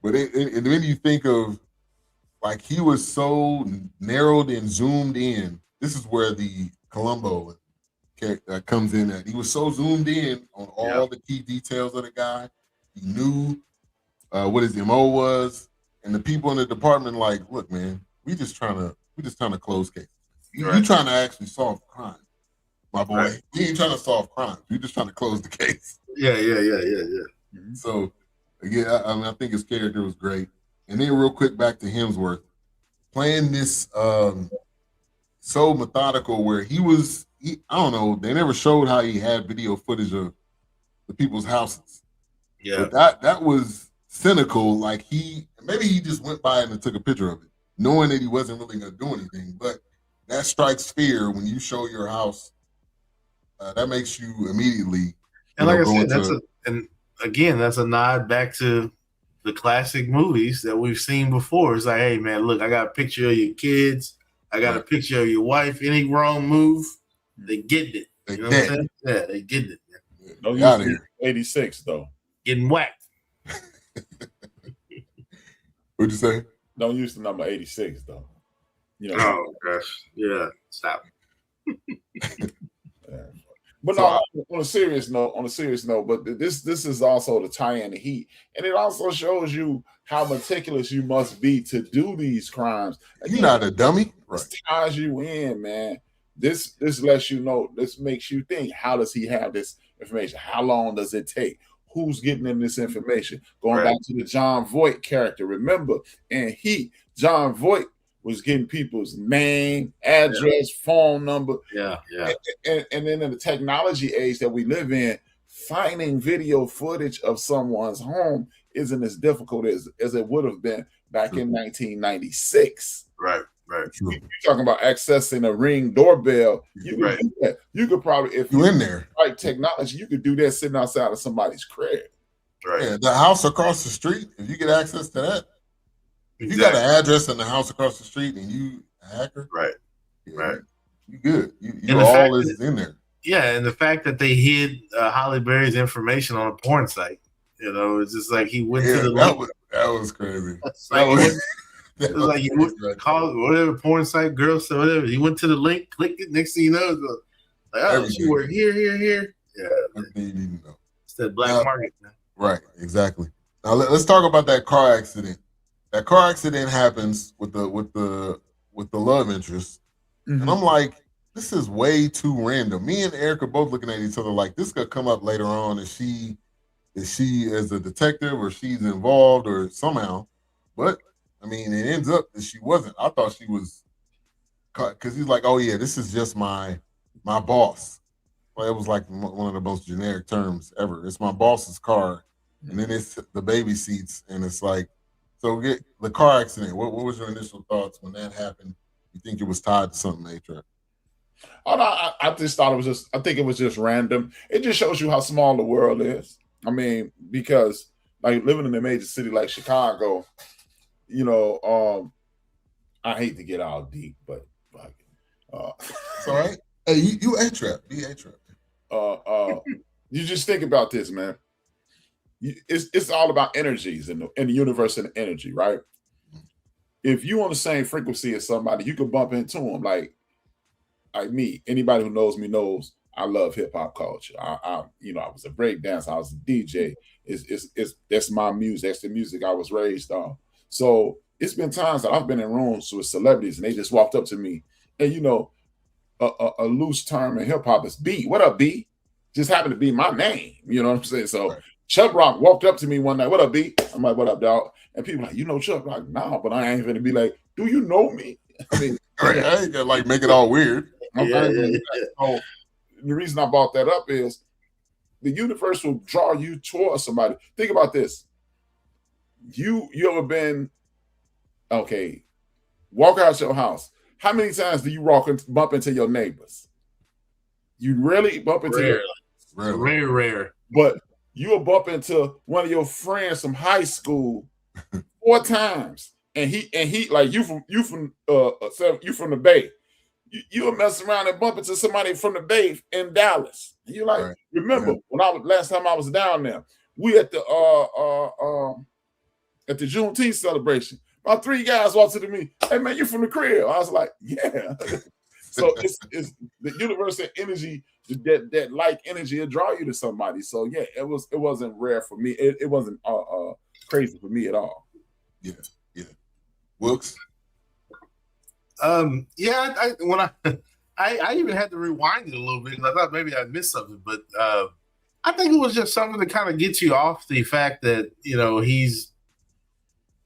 But and then you think of, like, he was so narrowed and zoomed in. This is where the Columbo character comes in at. He was so zoomed in on all the key details of the guy. He knew what his MO was, and the people in the department like, look, man, we just trying to close cases. You trying to actually solve crime, my boy. Right. We ain't trying to solve crimes. We just trying to close the case. Yeah. Mm-hmm. So, yeah, I mean, I think his character was great. And then real quick, back to Hemsworth. Playing this so methodical where I don't know, they never showed how he had video footage of the people's houses. Yeah. But that was cynical. Like maybe he just went by and took a picture of it, knowing that he wasn't really going to do anything. But that strikes fear when you show your house. That makes you immediately. And like I said, that's a nod back to the classic movies that we've seen before. It's like, hey man, look, I got a picture of your kids. I got a picture of your wife. Any wrong move, they get it. You know what I'm saying? Yeah, they get it. Don't use here. 86 though. Getting whacked. What'd you say? Don't use the number 86 though. You know. Oh gosh, yeah. Stop. But no, on a serious note, but this is also the tie-in to Heat, and it also shows you how meticulous you must be to do these crimes. Again, you're not a dummy. Right. This ties you in, man. This lets you know. This makes you think. How does he have this information? How long does it take? Who's getting him this information? Going back to the John Voight character. Remember, in Heat, John Voight was getting people's name, address, phone number. Yeah. And then in the technology age that we live in, finding video footage of someone's home isn't as difficult as it would have been back in 1996. Right. You're talking about accessing a Ring doorbell. You could do that. You could probably, if you in there, right technology, you could do that sitting outside of somebody's crib. Right. Yeah, the house across the street, if you get access to that. If you got an address in the house across the street and you a hacker, right, you good. You all is in there. Yeah, and the fact that they hid Halle Berry's information on a porn site, it's just like he went to the link. That was crazy. It was like he would call whatever porn site, girl said whatever. He went to the link, clicked it. Next thing you know, it's like, she worked here. Yeah, everything you need to know. It's that black market, man. Right, exactly. Now let's talk about that car accident. That car accident happens with the love interest, and I'm like, this is way too random. Me and Eric are both looking at each other like this could come up later on. Is she as a detective or she's involved or somehow? But I mean, it ends up that she wasn't. I thought she was, because he's like, oh yeah, this is just my boss. Well, it was like one of the most generic terms ever. It's my boss's car, and then it's the baby seats, and it's like. So get the car accident. What was your initial thoughts when that happened? You think it was tied to something, A-Trap? Oh no, I just thought I think it was just random. It just shows you how small the world is. I mean, because like living in a major city like Chicago, I hate to get all deep, but it's all right. Hey, you A-Trap. Be A-Trap. You just think about this, man. It's all about energies in the universe and energy, right? If you on the same frequency as somebody, you can bump into them. Like me, anybody who knows me knows I love hip hop culture. I was a break dancer, I was a DJ. That's my music. That's the music I was raised on. So it's been times that I've been in rooms with celebrities and they just walked up to me, and a loose term in hip hop is B. What up, B? Just happened to be my name. You know what I'm saying? So. Right. Chuck Rock walked up to me one night. What up, B? I'm like, what up, dog? And people like, Chuck Rock? Nah, but I ain't gonna be like, do you know me? I mean, I ain't gonna like make it all weird. So the reason I brought that up is the universe will draw you towards somebody. Think about this. You ever been walk out your house? How many times do you bump into your neighbors? You rarely bump into rare. But you'll bump into one of your friends from high school 4 times, and he like you from the Bay. You'll mess around and bump into somebody from the Bay in Dallas. And you're like, remember when last time I was down there, we at the Juneteenth celebration. About 3 guys walked to me. Hey man, you from the crib? I was like, yeah. So it's the universal energy. That like energy will draw you to somebody. So yeah, it wasn't rare for me. It wasn't crazy for me at all. Yeah. Wilkes? Yeah, I even had to rewind it a little bit because I thought maybe I missed something, but I think it was just something to kind of get you off the fact that, you know, he's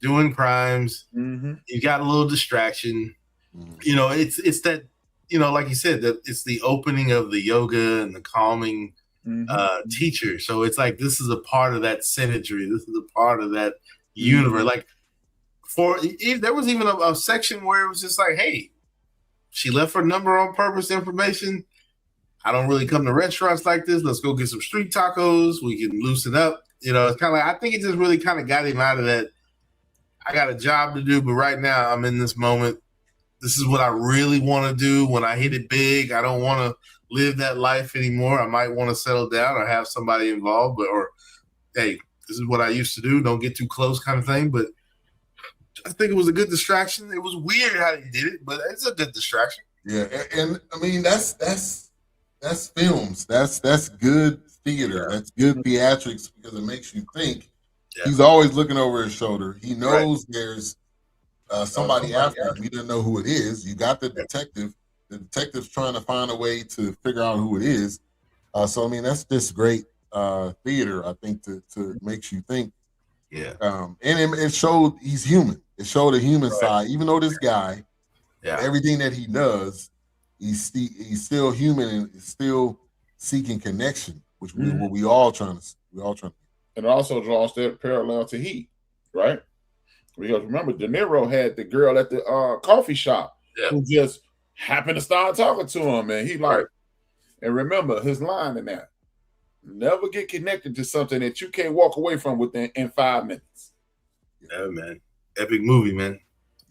doing crimes. Mm-hmm. You got a little distraction. Mm-hmm. You know, it's that, you know, like you said, that it's the opening of the yoga and the calming teacher. So it's like, this is a part of that synergy. This is a part of that universe. Like, there was even a section where it was just like, hey, she left her number on purpose, information. I don't really come to restaurants like this. Let's go get some street tacos. We can loosen up. You know, it's kind of like, I think it just really kind of got him out of that. I got a job to do, but right now I'm in this moment. This is what I really want to do when I hit it big. I don't want to live that life anymore. I might want to settle down or have somebody involved, or hey, this is what I used to do. Don't get too close kind of thing. But I think it was a good distraction. It was weird how he did it, but it's a good distraction. Yeah, and I mean that's films. That's good theater. That's good theatrics because it makes you think. Yeah. He's always looking over his shoulder. He knows there's somebody after him. He doesn't know who it is. You got the detective. The detective's trying to find a way to figure out who it is. So I mean that's just great theater. I think to makes you think. Yeah. And it showed he's human. It showed a human side. Even though this guy, everything that he does, he's still human and is still seeking connection, which we all trying to. And it also draws that parallel to Heat, right? Because remember, De Niro had the girl at the coffee shop who just happened to start talking to him, and he like, and remember his line in that: never get connected to something that you can't walk away from in 5 minutes. Yeah, man. Epic movie, man.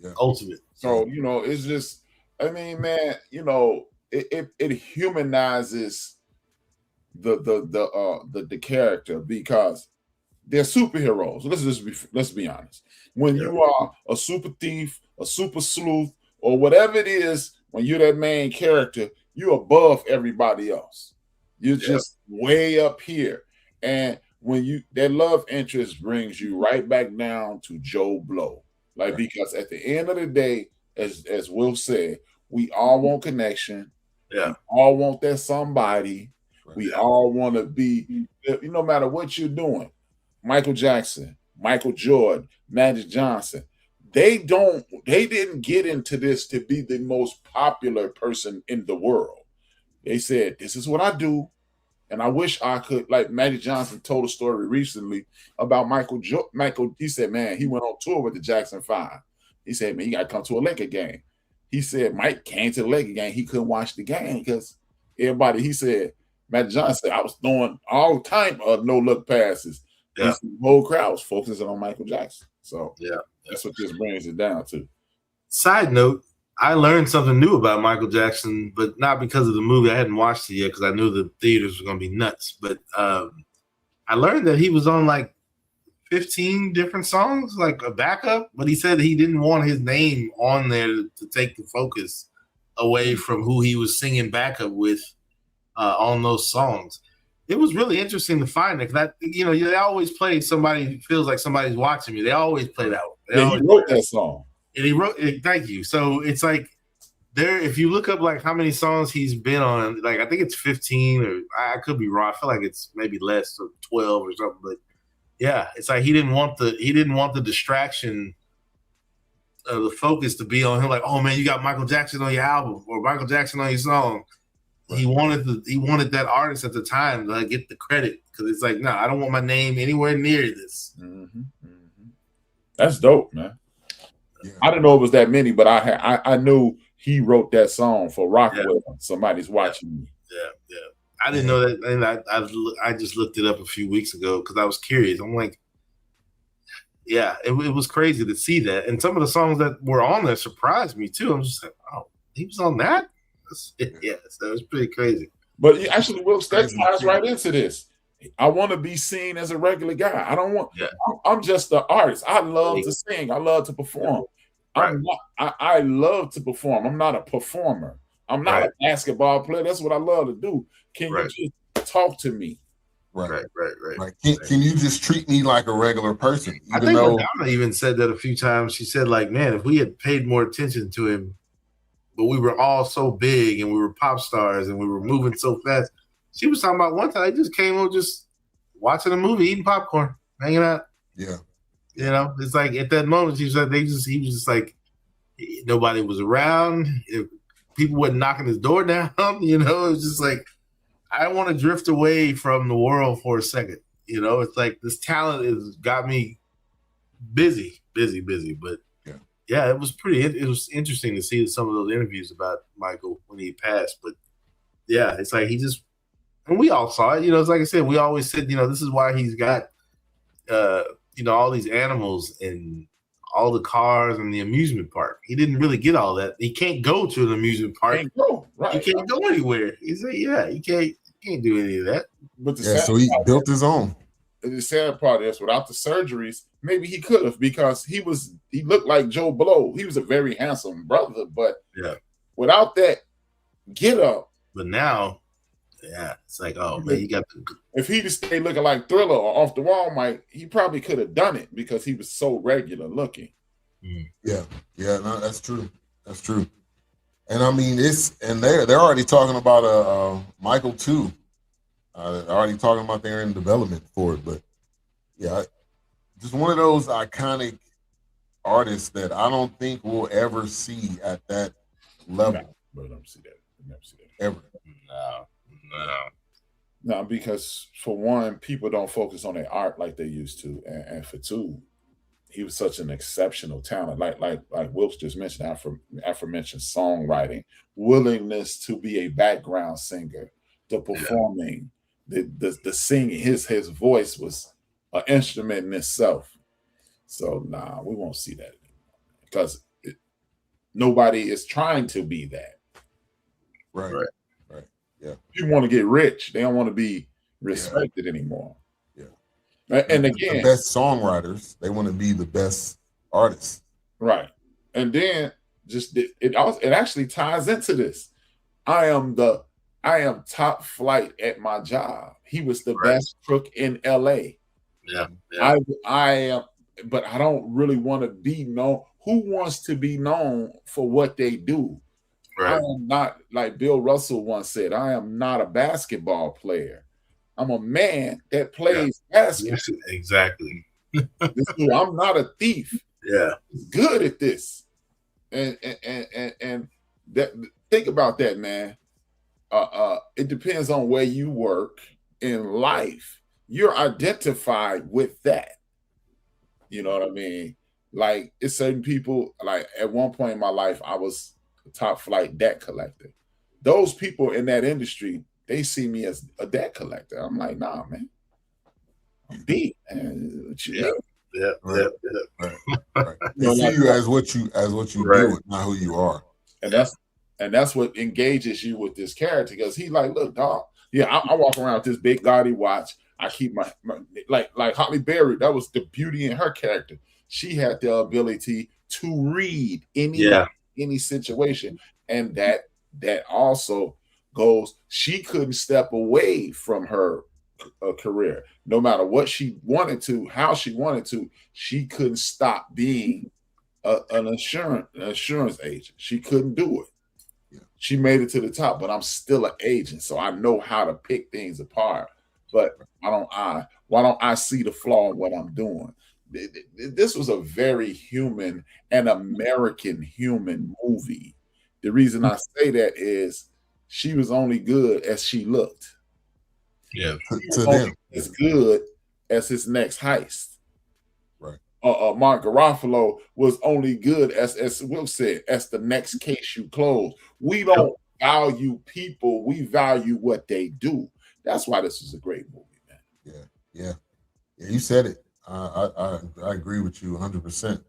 Yeah. Ultimate. So, you know, it's just, I mean, man, you know, it humanizes the character because they're superheroes. Let's be honest. When you are a super thief, a super sleuth, or whatever it is, when you're that main character, you're above everybody else. You're just way up here. And when that love interest brings you right back down to Joe Blow. Like, because at the end of the day, as Will said, we all want connection. Yeah. We all want that somebody. We all want to be, no matter what you're doing. Michael Jackson, Michael Jordan, Magic Johnson. They didn't get into this to be the most popular person in the world. They said, this is what I do. And I wish I could, like Magic Johnson told a story recently about Michael. He said, man, he went on tour with the Jackson 5. He said, man, you got to come to a Laker game. He said, Mike came to the Laker game. He couldn't watch the game because everybody, he said, Magic Johnson said, I was throwing all time of no-look passes. Yeah. The whole crowd was focusing on Michael Jackson. So that's what this brings it down to. Side note, I learned something new about Michael Jackson, but not because of the movie. I hadn't watched it yet because I knew the theaters were going to be nuts. But I learned that he was on like 15 different songs, like a backup. But he said he didn't want his name on there to take the focus away from who he was singing backup with on those songs. It was really interesting to find it. That, you know, they always play somebody feels like somebody's watching me. They always play that one. He wrote that song. And he wrote it, thank you. So it's like if you look up like how many songs he's been on, like I think it's 15 or I could be wrong. I feel like it's maybe less or 12 or something. But yeah, it's like he didn't want the distraction of the focus to be on him. Like, oh man, you got Michael Jackson on your album or Michael Jackson on your song. He wanted that artist at the time to get the credit because it's like, no, I don't want my name anywhere near this. Mm-hmm. Mm-hmm. That's dope, man. Yeah. I didn't know it was that many, but I knew he wrote that song for Rockwell. Yeah. Somebody's watching me. Yeah. I didn't know that, and I just looked it up a few weeks ago because I was curious. I'm like, yeah, it was crazy to see that, and some of the songs that were on there surprised me too. I'm just like, oh, he was on that. Yeah, so it was pretty crazy. But actually, Will, that ties right into this. I want to be seen as a regular guy. I don't want. Yeah. I'm just an artist. I love to sing. I love to perform. Right. I love to perform. I'm not a performer. I'm not a basketball player. That's what I love to do. Can you just talk to me? Right. Can you just treat me like a regular person? I think Madonna even said that a few times. She said, like, man, if we had paid more attention to him, but we were all so big and we were pop stars and we were moving so fast. She was talking about one time they just came on just watching a movie, eating popcorn, hanging out. Yeah. You know, it's like at that moment, he was just like, nobody was around. People weren't knocking his door down. You know, it was just like, I want to drift away from the world for a second. You know, it's like this talent has got me busy. But yeah, it was interesting to see some of those interviews about Michael when he passed. But yeah, it's like and we all saw it. You know, it's like I said, we always said, you know, this is why he's got, you know, all these animals and all the cars and the amusement park. He didn't really get all that. He can't go to an amusement park. He can't go anywhere. He said, yeah, he can't do any of that. But so he built his own. The sad part is, without the surgeries, maybe he could have, because he looked like Joe Blow. He was a very handsome brother, but without that get up. But now, it's like, oh man, you got if he just stayed looking like Thriller or Off the Wall, Mike, he probably could have done it because he was so regular looking. Yeah, no, that's true. And I mean, they're already talking about Michael 2. They're already talking about they're in development for it, but yeah, just one of those iconic artists that I don't think we'll ever see at that level. But I don't see that. Never see that ever. No, because for one, people don't focus on their art like they used to, and for two, he was such an exceptional talent. Like Wilkes just mentioned, aforementioned songwriting, willingness to be a background singer, the performing, the singing. His voice was an instrument in itself. So we won't see that anymore because nobody is trying to be that. Right. Yeah. People want to get rich. They don't want to be respected anymore. Yeah. And again, the best songwriters, they want to be the best artists. Right. And then it actually ties into this. I am top flight at my job. He was the best crook in LA. Yeah. I am, but I don't really want to be known. Who wants to be known for what they do? Right. I am not, like Bill Russell once said, I am not a basketball player. I'm a man that plays basketball. Yes, exactly. I'm not a thief. Yeah. He's good at this. And that, think about that, man. It depends on where you work in life. You're identified with that. You know what I mean? Like, it's certain people, like at one point in my life, I was a top flight debt collector. Those people in that industry, they see me as a debt collector. I'm like, nah, man. I'm deep, man. Right. They see you as what you do, not who you are. And that's what engages you with this character, because he like, look, dog. Yeah, I walk around with this big gaudy watch. I keep my like Halle Berry. That was the beauty in her character. She had the ability to read any situation, and that also goes. She couldn't step away from her career, no matter what she wanted to, how she wanted to. She couldn't stop being an insurance agent. She couldn't do it. She made it to the top, but I'm still an agent, so I know how to pick things apart. But why don't I see the flaw in what I'm doing? This was a very human and American human movie. The reason I say that is she was only good as she looked. Yeah, to them, as good as his next heist. Right. Mark Ruffalo was only good as Will said, as the next case you close. We don't value people; we value what they do. That's why this is a great movie, man. Yeah. You said it. I agree with you 100%.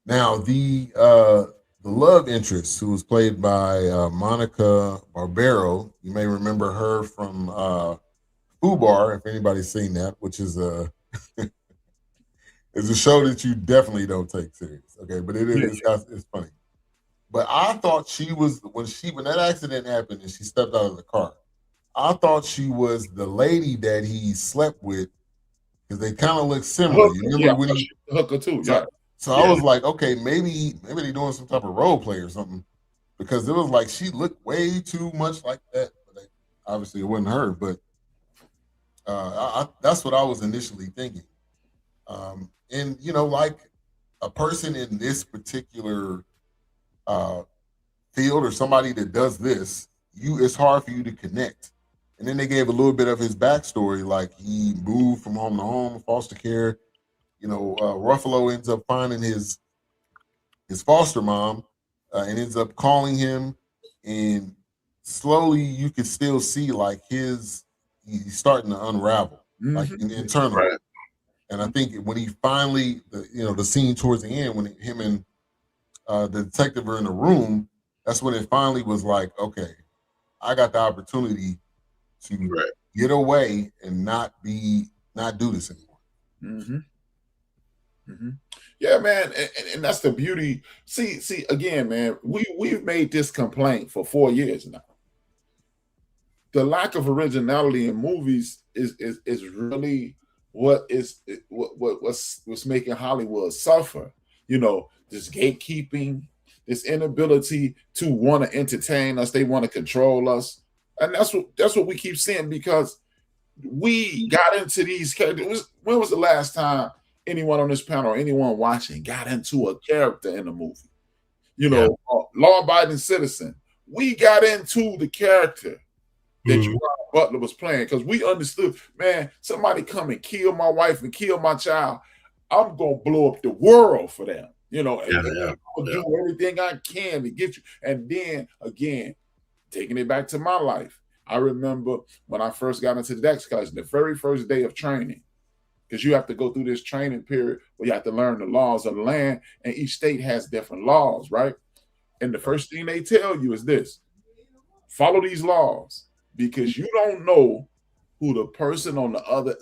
Now the love interest, who was played by Monica Barbero, you may remember her from Fubar, if anybody's seen that, which is it's a show that you definitely don't take serious. Okay, but it's funny. But I thought she was when that accident happened and she stepped out of the car, I thought she was the lady that he slept with because they kind of look similar. You remember when he Hooker too? So I was like, okay, maybe they're doing some type of role play or something because it was like she looked way too much like that. But obviously, it wasn't her. But that's what I was initially thinking. And like a person in this particular field or somebody that does this, it's hard for you to connect. And then they gave a little bit of his backstory, like he moved from home to home, foster care. Ruffalo ends up finding his foster mom and ends up calling him, and slowly you can still see like he's starting to unravel, like internally. Right. And I think when he finally, the scene towards the end when him and the detective are in the room, that's when it finally was like, okay, I got the opportunity to get away and not do this anymore. Yeah, man, and that's the beauty. See, again, man, we've made this complaint for 4 years now. The lack of originality in movies is really what's making Hollywood suffer. This gatekeeping, this inability to want to entertain us, they want to control us, and that's what we keep seeing because we got into these characters. When was the last time anyone on this panel or anyone watching got into a character in a movie? Law-abiding citizen. We got into the character that Gerard Butler was playing because we understood, man, somebody come and kill my wife and kill my child, I'm going to blow up the world for them. I'm going to do everything I can to get you. And then, again, taking it back to my life, I remember when I first got into the Dex class, the very first day of training, because you have to go through this training period where you have to learn the laws of the land, and each state has different laws, right? And the first thing they tell you is this: follow these laws, because you don't know who the person on the other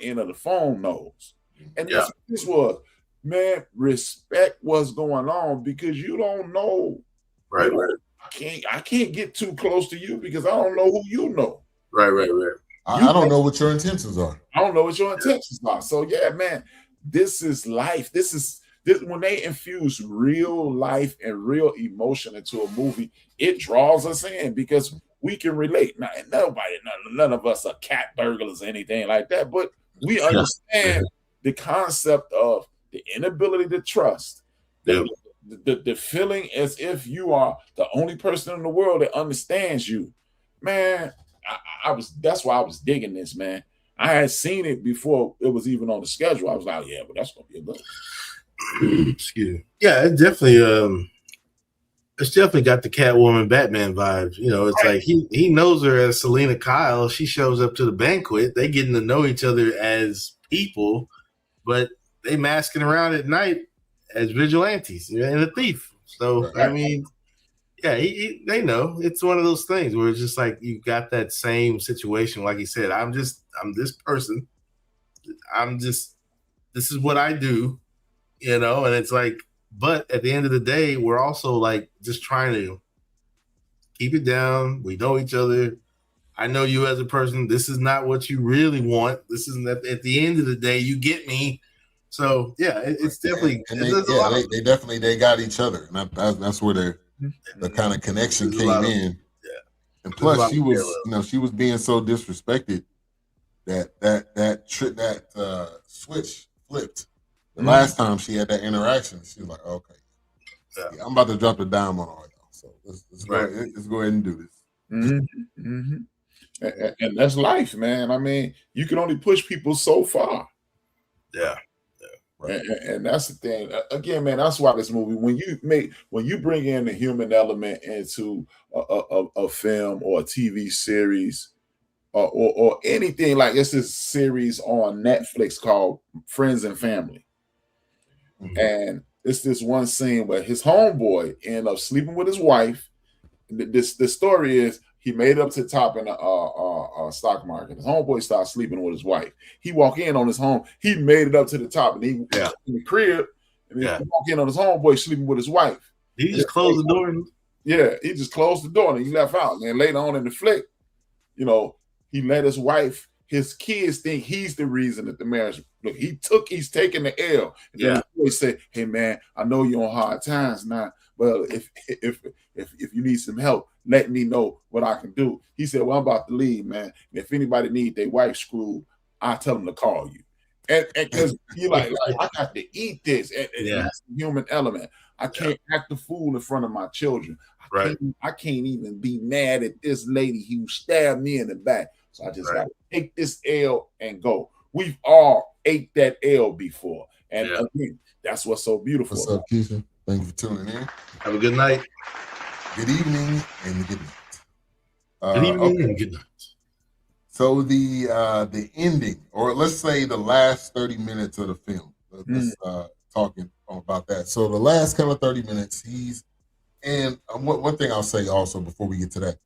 end of the phone knows. And that's what this was. Man, respect what's going on because you don't know. Right. I can't get too close to you because I don't know who you know. Right. I don't know what your intentions are. I don't know what your intentions are. So yeah, man, this is life. This when they infuse real life and real emotion into a movie, it draws us in because we can relate. Now, none of us are cat burglars or anything like that, but we understand the concept of the inability to trust. The feeling as if you are the only person in the world that understands you. Man, that's why I was digging this, man. I had seen it before it was even on the schedule. I was like, yeah, but that's gonna be a good one. Excuse me. Yeah, it's definitely got the Catwoman Batman vibes. It's like he knows her as Selena Kyle. She shows up to the banquet. They getting to know each other as people, but they masking around at night as vigilantes and a thief. So I mean, yeah, they know. It's one of those things where it's just like you got that same situation. Like he said, I'm this person. This is what I do, and it's like, but at the end of the day, we're also like just trying to keep it down. We know each other. I know you as a person. This is not what you really want. This isn't at the end of the day, you get me. So yeah, it's definitely they got each other, and that's where the kind of connection came in. Yeah, and plus she was being so disrespected that switch flipped. The last time she had that interaction, she was like, okay, I'm about to drop the dime on her now. So let's go ahead and do this. And that's life, man. I mean, you can only push people so far. Yeah. Right. And that's the thing. Again, man, that's why this movie, when you bring in the human element into a film or a TV series or anything, like it's this series on Netflix called Friends and Family. And it's this one scene where his homeboy ended up sleeping with his wife. The story is he made it up to the top in the stock market. His homeboy started sleeping with his wife. He walked in on his home. He made it up to the top, and he in the crib, and he walked in on his homeboy sleeping with his wife. He just closed the door. Yeah, he just closed the door and he left out. And then later on in the flick, you know, he let his kids think he's the reason that the marriage. Look, he's taking the L. And then he always say, "Hey man, I know you're on hard times now. Well, if you need some help, let me know what I can do." He said, "Well, I'm about to leave, man. And if anybody need their wife screwed, I tell them to call you." And because you like, I got to eat this. And that's the human element. I can't act the fool in front of my children. I can't even be mad at this lady who stabbed me in the back. So I just got to take this L and go. We've all ate that L before. And again, that's what's so beautiful. What's up, Keisha? Thank you for tuning in. Have a good night. Good evening and good night. Good evening and good night. So the ending, or let's say the last 30 minutes of the film. Let's talking about that. So the last kind of 30 minutes, one thing I'll say also before we get to that,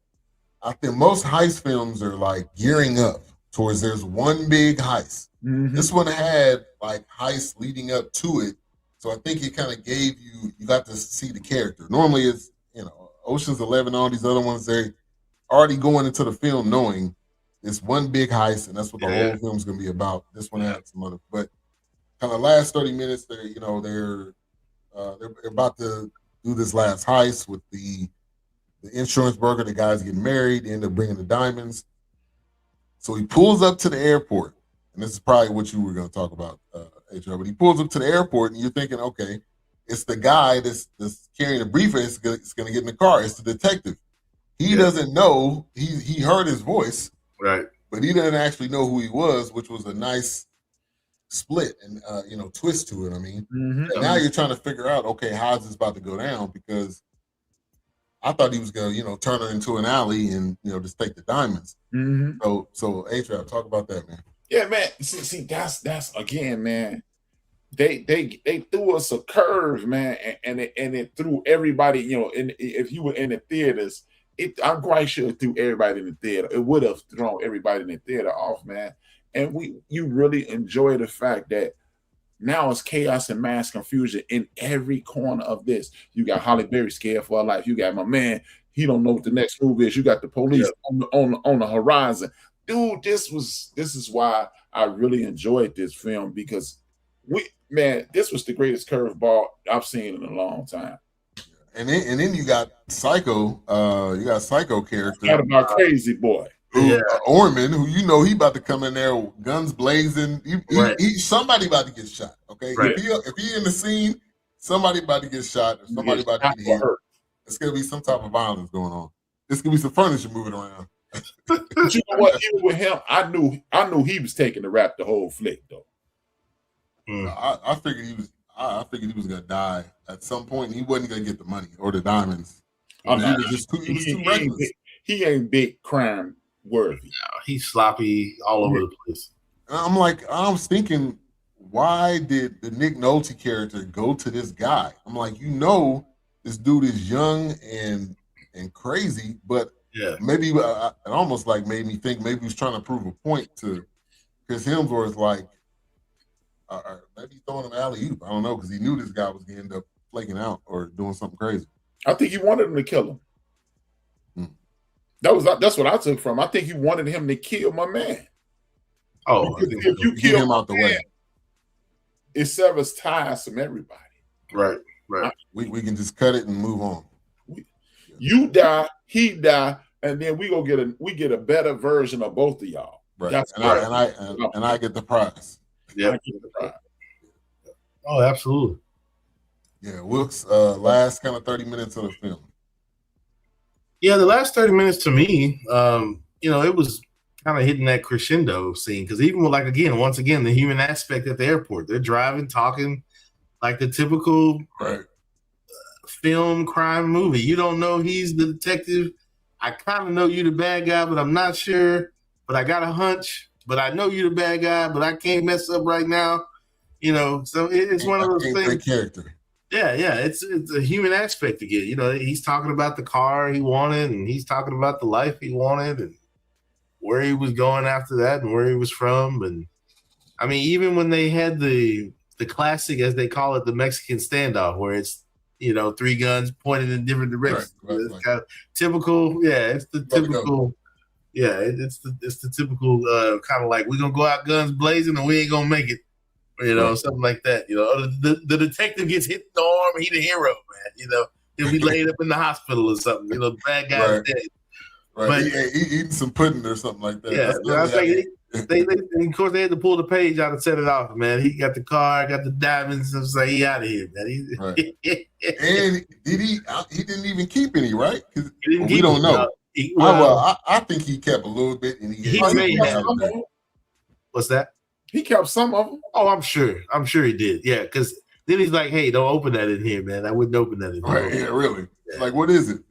I think most heist films are like gearing up towards there's one big heist. This one had like heists leading up to it. So I think it kind of gave you got to see the character. Normally it's, Ocean's 11, all these other ones, they're already going into the film knowing it's one big heist and that's what the whole film's going to be about. This one had some other, but kind of last 30 minutes, they're about to do this last heist with the insurance broker. The guy's getting married. They end up bringing the diamonds. So he pulls up to the airport, and this is probably what you were going to talk about, HR. But he pulls up to the airport, and you're thinking, okay, it's the guy that's carrying the briefcase. It's going to get in the car. It's the detective. He doesn't know. He heard his voice, right? But he didn't actually know who he was, which was a nice split and twist to it. I mean, and now you're trying to figure out, okay, how's this about to go down? Because I thought he was gonna, turn her into an alley and just take the diamonds. So A-Trap, talk about that, man. Yeah, man. See, that's again, man. They threw us a curve, man, and it threw everybody. If you were in the theaters, I'm quite sure it threw everybody in the theater. It would have thrown everybody in the theater off, man. And you really enjoy the fact that now it's chaos and mass confusion in every corner of this. You got Halle Berry scared for her life. You got my man, he don't know what the next move is. You got the police on the horizon. Dude, this is why I really enjoyed this film, because this was the greatest curveball I've seen in a long time. And then you got Psycho, character. Not about Crazy Boy. Orman, who he about to come in there with guns blazing. Somebody about to get shot. Okay, right. If he in the scene, somebody about to get shot. Or somebody about to get hurt. It's gonna be some type of violence going on. It's gonna be some furniture moving around. But you know what? Even with him, I knew he was taking the rap the whole flick though. I figured he was. I figured he was gonna die at some point. He wasn't gonna get the money or the diamonds. He was too reckless. He ain't big crime worthy. No, he's sloppy all over the place. And I was thinking, why did the Nick Nolte character go to this guy? I'm like, this dude is young and crazy, but maybe it almost like made me think maybe he was trying to prove a point to Chris Hemsworth, like maybe throwing him alley-oop. I don't know, because he knew this guy was going to end up flaking out or doing something crazy. I think he wanted him to kill him. That's what I took from. I think he wanted him to kill my man. Oh, if you kill him out the way, it severs ties from everybody. Right. We can just cut it and move on. You die, he die, and then we get a better version of both of y'all. Right. And I get the prize. Yeah. Oh, absolutely. Yeah. Wilkes, last kind of 30 minutes of the film. Yeah, the last 30 minutes to me, it was kind of hitting that crescendo scene, because even with, once again, the human aspect at the airport, they're driving, talking like the typical film crime movie. You don't know he's the detective. I kind of know you the bad guy, but I'm not sure. But I got a hunch. But I know you the bad guy, but I can't mess up right now. So it's one of those things. Great character. Yeah, it's a human aspect again. He's talking about the car he wanted, and he's talking about the life he wanted, and where he was going after that, and where he was from. And I mean, even when they had the classic, as they call it, the Mexican standoff, where it's 3 guns pointed in different directions. Right. It's kind of typical. Yeah, it's the typical Yeah, it's the typical kind of like we're gonna go out guns blazing and we ain't gonna make it, something like that. The detective gets hit in the arm, and he the hero, man. He'll be laid up in the hospital or something. The bad guy's dead. Right, but, eating some pudding or something like that. Yeah, I think of course they had to pull the page out and set it off, man. He got the car, got the diamonds, and say he out of here, man. Right. And did he? He didn't even keep any, right? We don't know. I think he kept a little bit, and he may have. What's that? He kept some of them. Oh, I'm sure he did. Yeah, because then he's like, "Hey, don't open that in here, man. I wouldn't open that in here." Right? Yeah, really. Yeah. Like, what is it?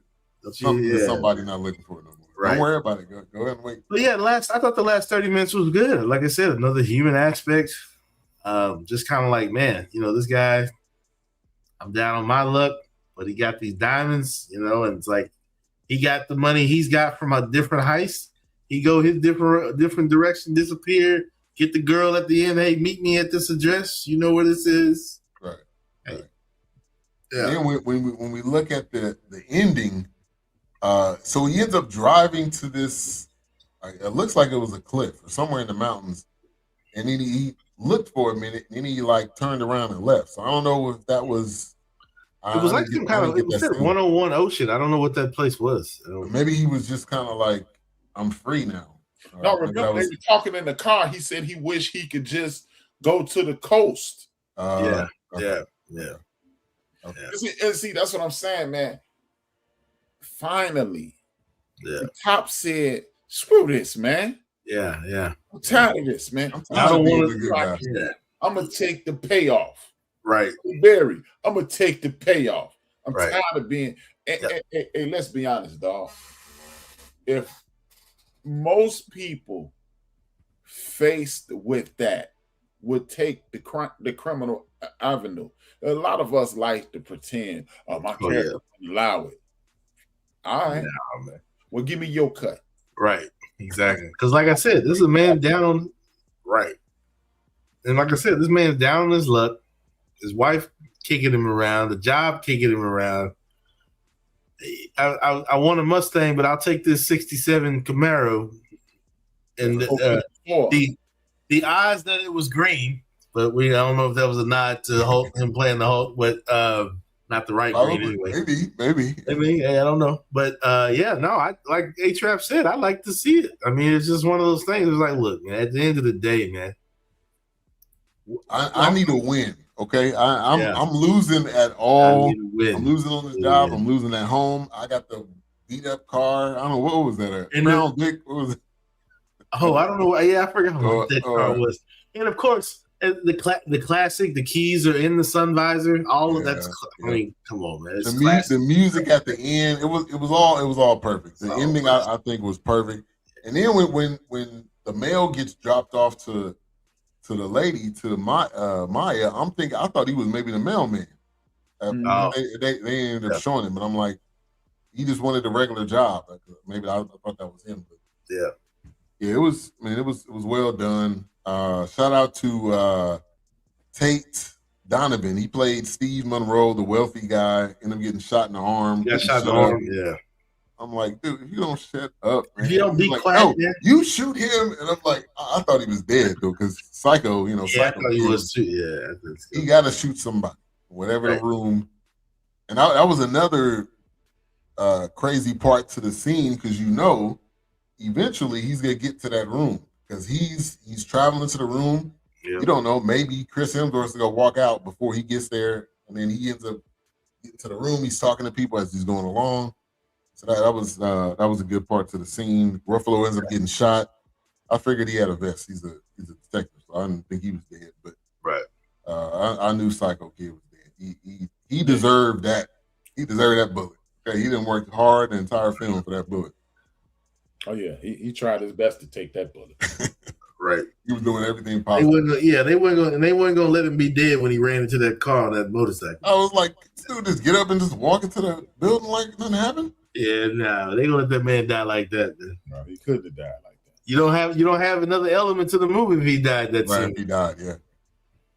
Somebody not looking for it no more. Right. Don't worry about it. Go ahead and wait. But yeah, I thought the last 30 minutes was good. Like I said, another human aspect. Just kind of like, man, this guy, I'm down on my luck, but he got these diamonds, and it's like he got the money he's got from a different heist. He go his different direction, disappear, get the girl at the end. Hey, meet me at this address. You know where this is. Right. Hey. Yeah. And when we look at the ending. So he ends up driving to this. It looks like it was a cliff or somewhere in the mountains, and then he looked for a minute, and then he turned around and left. So I don't know if that was. It was like some kind of 101 Ocean. I don't know what that place was. Maybe he was just kind of like, I'm free now. No, remember they were talking in the car. He said he wished he could just go to the coast. Yeah. Okay. And see, that's what I'm saying, man. Finally, the top said, "Screw this, man. Yeah. I'm tired of this, man. I don't want to. I'm gonna take the payoff." Right, Barry. I'm gonna take the payoff. I'm right. tired of being. Hey, let's be honest, dog. If most people faced with that would take the criminal avenue, a lot of us like to pretend, my character will allow it. All right. No, man. Well, give me your cut. Right. Exactly. Because like I said, this is a man down on right. And like I said, this man's down on his luck. His wife kicking him around, the job kicking him around. I want a Mustang, but I'll take this 67 Camaro. And the odds that it was green, but I don't know if that was a nod to Hulk, him playing the Hulk, but not the right green anyway. Maybe. I don't know. But I like A-Trap said, I like to see it. I mean, it's just one of those things. It's like, look, man, at the end of the day, man. I need a win. Okay. I'm losing at all. I'm losing on the job. I'm losing at home. I got the beat up car. I don't know what was that. Crown Vic. What was it? Oh, I don't know. Yeah, I forgot what that car was. And of course, the classic, the keys are in the sun visor. All of that's. I mean, come on, man. The music at the end, it was all perfect. The ending, I think, was perfect. And then when the mail gets dropped off to the lady, to Maya, I thought he was maybe the mailman. They ended up showing him, but I'm like, he just wanted a regular job. Maybe I thought that was him. But it was. I mean, it was well done. Shout out to Tate Donovan. He played Steve Monroe, the wealthy guy, ended up getting shot in the arm. Yeah, shot in the arm. Yeah. I'm like, dude, if you don't shut up, man. If you don't be quiet, man. You shoot him, and I'm like, I thought he was dead though, because Psycho, Psycho. I thought he was too. Yeah, he got to shoot somebody, whatever the room. And that was another crazy part to the scene, because eventually he's gonna get to that room, because he's traveling to the room. Yeah. You don't know, maybe Chris Hemsworth's gonna walk out before he gets there, and then he ends up getting to the room. He's talking to people as he's going along. So that was a good part to the scene. Ruffalo ends up getting shot. I figured he had a vest. He's a detective, so I didn't think he was dead. But I knew Psycho Kid was dead. He deserved that. He deserved that bullet. Okay, he didn't work hard the entire film for that bullet. Oh yeah, he tried his best to take that bullet. Right, he was doing everything possible. They weren't gonna let him be dead when he ran into that car on that motorcycle. I was like, dude, just get up and just walk into the building like nothing happened. Yeah, no, they gonna let that man die like that. Man. No, he couldn't have died like that. You don't have another element to the movie if he died. That right, if he died. Yeah,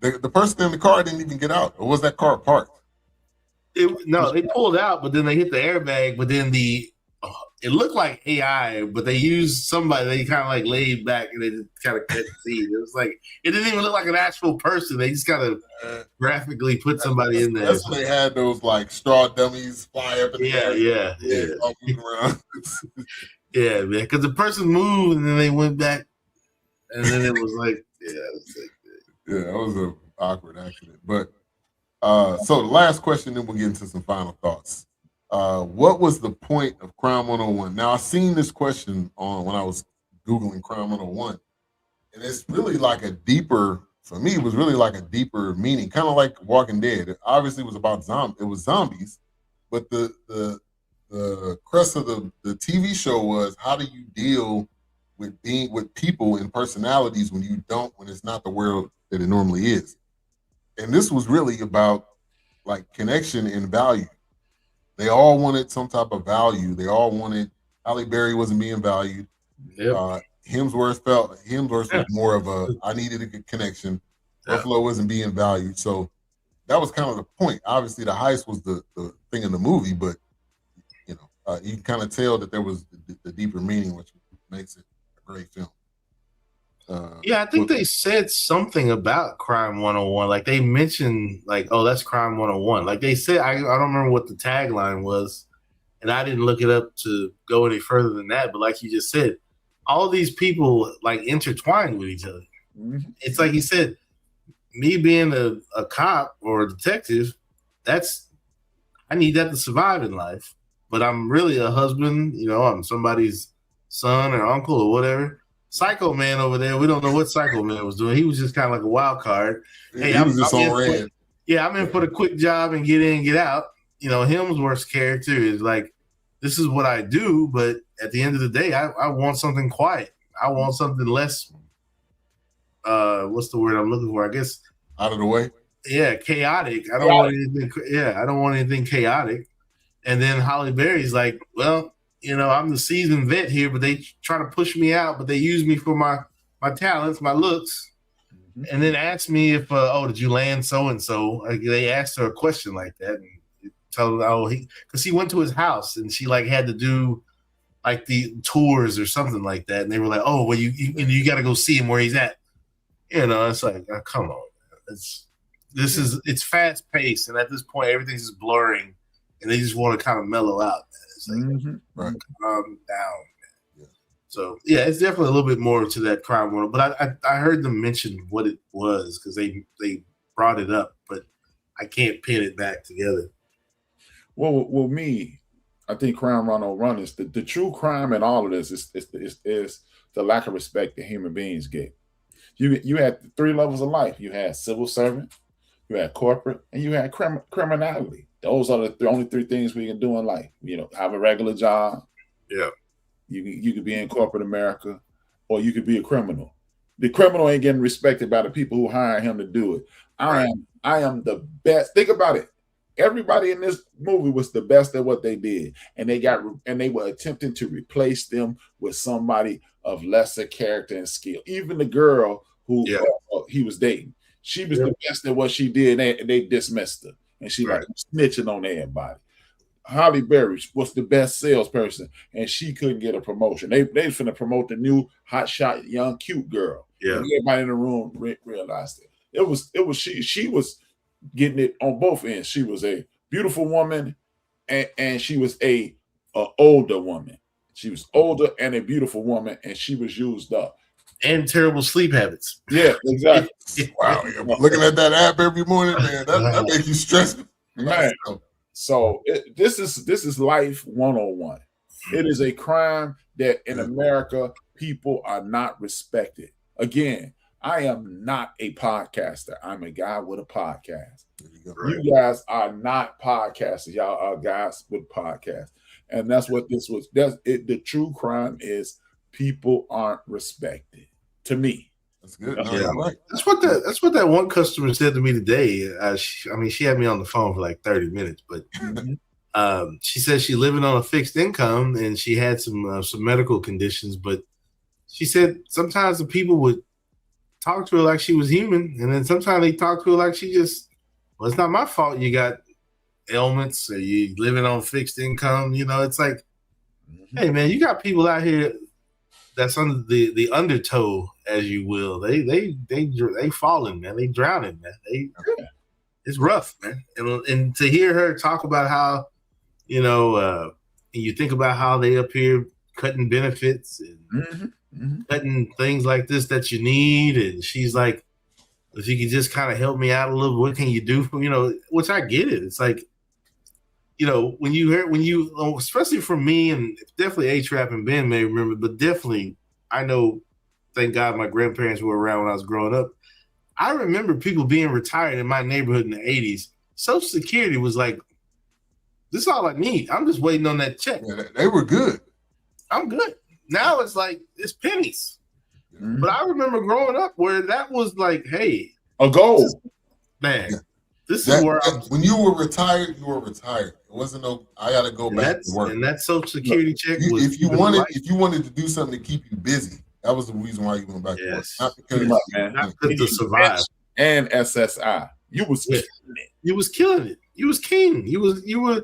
the person in the car didn't even get out, or was that car parked? They pulled out, but then they hit the airbag. But then the it looked like AI, but they used somebody. They kind of like laid back and they just kind of cut the scene. It was like it didn't even look like an actual person. They just kind of graphically put somebody in there. That's when they had those like straw dummies fly up in the air. Yeah. All moving around. Yeah, man. Because the person moved and then they went back, and then it was like, that was an awkward accident. But so the last question, then we'll get into some final thoughts. What was the point of Crime 101? Now, I seen this question when I was Googling Crime 101, and it's really like a deeper, for me, it was really like a deeper meaning, kind of like Walking Dead. It obviously was about zombies, but the crux of the TV show was, how do you deal with being with people and personalities when it's not the world that it normally is? And this was really about like connection and value. They all wanted some type of value. They all wanted, Halle Berry wasn't being valued. Yep. Hemsworth was more of a, I needed a good connection. Ruffalo wasn't being valued. So that was kind of the point. Obviously the heist was the thing in the movie, but you can kind of tell that there was the deeper meaning, which makes it a great film. I think they said something about Crime 101. Like they mentioned, like, oh, that's Crime 101. Like they said, I don't remember what the tagline was, and I didn't look it up to go any further than that. But like you just said, all these people like intertwined with each other. Mm-hmm. It's like you said, me being a cop or a detective, I need that to survive in life. But I'm really a husband, I'm somebody's son or uncle or whatever. Psycho Man over there, we don't know what Psycho Man was doing. He was just kind of like a wild card. Hey, I'm just on red. I'm in for the quick job and get in, get out. Hemsworth's character is like, this is what I do, but at the end of the day, I want something quiet. I want something less, what's the word I'm looking for? I guess out of the way. Yeah, chaotic. I don't want anything. I don't want anything chaotic. And then Halle Berry's like, well, I'm the seasoned vet here, but they try to push me out, but they use me for my talents, my looks, and then ask me if, did you land so-and-so? Like, they asked her a question like that, and told her, because he went to his house, and she like had to do like the tours or something like that, and they were like, oh, well, you got to go see him where he's at. It's like, oh, come on, it's fast paced, and at this point, everything's just blurring, and they just want to kind of mellow out. It's like, right. Calm down. Yeah. So it's definitely a little bit more to that crime world. But I heard them mention what it was because they brought it up, but I can't pin it back together. Well, me, I think Crime 101 is the true crime in all of this is the lack of respect that human beings get. You had 3 levels of life. You had civil servant, you had corporate, and you had criminality. Those are the only 3 things we can do in life. Have a regular job. Yeah. You could be in corporate America, or you could be a criminal. The criminal ain't getting respected by the people who hire him to do it. I am the best. Think about it. Everybody in this movie was the best at what they did, and they were attempting to replace them with somebody of lesser character and skill. Even the girl who he was dating, she was the best at what she did, and they dismissed her. And she like snitching on everybody. Halle Berry was the best salesperson, and she couldn't get a promotion. They finna promote the new hotshot young cute girl. Yeah, and everybody in the room realized it. It was she was getting it on both ends. She was a beautiful woman, and she was a older woman. She was older and a beautiful woman, and she was used up. And terrible sleep habits. Yeah, exactly. Wow, looking at that app every morning, man, that makes you stressed. Man. So this is life 101. It is a crime that in America people are not respected. Again, I am not a podcaster. I'm a guy with a podcast. You guys are not podcasters. Y'all are guys with podcasts, and that's what this was. The true crime is people aren't respected. To me, that's good. Right. That's what that one customer said to me today. She had me on the phone for like 30 minutes, but she said she's living on a fixed income and she had some medical conditions. But she said sometimes the people would talk to her like she was human, and then sometimes they talk to her like she just, well, it's not my fault you got ailments or you living on fixed income. It's like, Hey man, you got people out here that's under the undertow, as you will. They falling, man. They drowning, man. It's rough, man. And to hear her talk about how, and you think about how they up here cutting benefits and cutting things like this that you need, and she's like, if you could just kind of help me out a little, what can you do for, which I get it. It's like, when you especially for me, and definitely A-Trap and Ben may remember, but definitely I know, thank God my grandparents were around when I was growing up. I remember people being retired in my neighborhood in the 80s. Social Security was like, this is all I need. I'm just waiting on that check. Yeah, they were good. I'm good. Now it's like, it's pennies. But I remember growing up where that was like, hey. A goal. Man, this is where when you were retired, you were retired. It wasn't no, I got to go back to work. And that Social Security check was. If you wanted to do something to keep you busy, that was the reason why you went back to work. Not because to survive. And SSI. You was killing it. You was killing it. You was king. You were.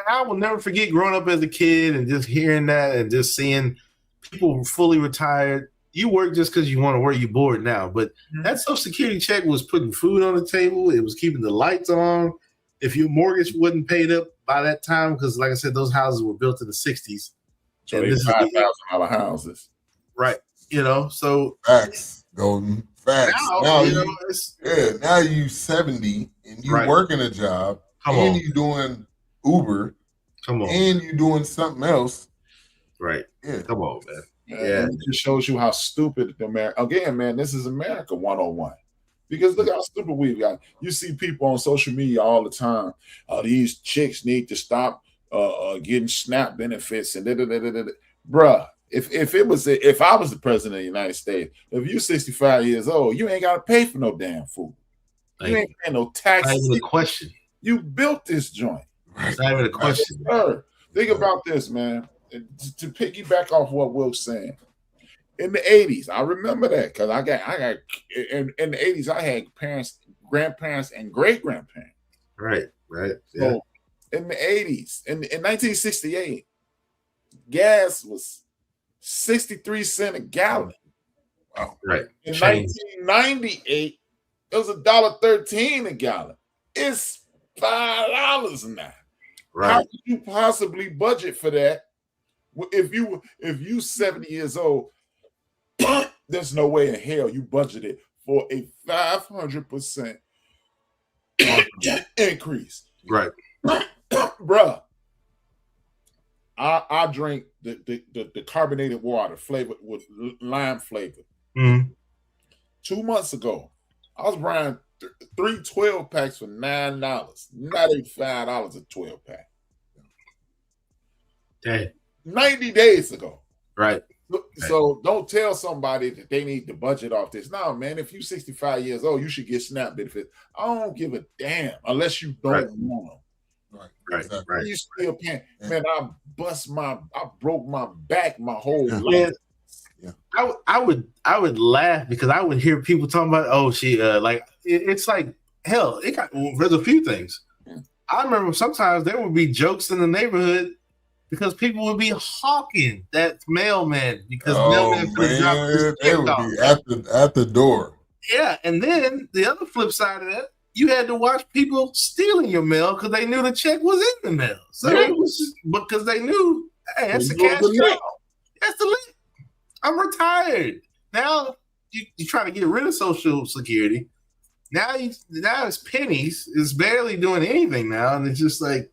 I will never forget growing up as a kid and just hearing that and just seeing people fully retired. You work just because you want to work. You're bored now, but that Social Security check was putting food on the table. It was keeping the lights on. If your mortgage wasn't paid up by that time, because like I said, those houses were built in the 60s. So they $5,000 houses. Right. So facts, Golden. Facts. Now, now you 70 and you working a job you doing Uber. Come on. And you doing something else. Right. Yeah. Come on, man. Yeah. It just shows you how stupid America. Again, man, this is America 101. Because look how stupid we've got. You see people on social media all the time. These chicks need to stop getting SNAP benefits and bruh. If I was the president of the United States, if you're 65 years old, you ain't got to pay for no damn food. You ain't paying no taxes. Not even a question. You built this joint. It's not even a question. Think about this, man. To piggyback off what Will's saying. In the 80s, I remember that because I got in the 80s, I had parents, grandparents, and great-grandparents. Right. So in the 80s, in 1968, gas was 63 cents a gallon. Wow. Right. In 1998, it was $1.13 a gallon. It's $5 now. Right. How could you possibly budget for that? If you 70 years old, there's no way in hell you budgeted for a 500% increase. Right. Bruh. I drink the carbonated water flavored with lime flavor. 2 months ago, I was buying 3 12-packs for $9. Not even $5 a 12-pack. Dang. 90 days ago. Right. So don't tell somebody that they need to budget off this. No, man, if you're 65 years old, you should get SNAP benefits. I don't give a damn unless you don't want them. Right. You still can't. Man, I broke my back my whole life. Yeah. I would laugh because I would hear people talking about, it's like, hell, there's a few things. I remember sometimes there would be jokes in the neighborhood because people would be hawking that mailman because mailman could drop his they would be at the door. Yeah, and then the other flip side of that, you had to watch people stealing your mail because they knew the check was in the mail. So it was just because they knew, hey, that's a cash cow. That's the lick. I'm retired. Now you trying to get rid of Social Security. Now it's pennies. It's barely doing anything now, and it's just like,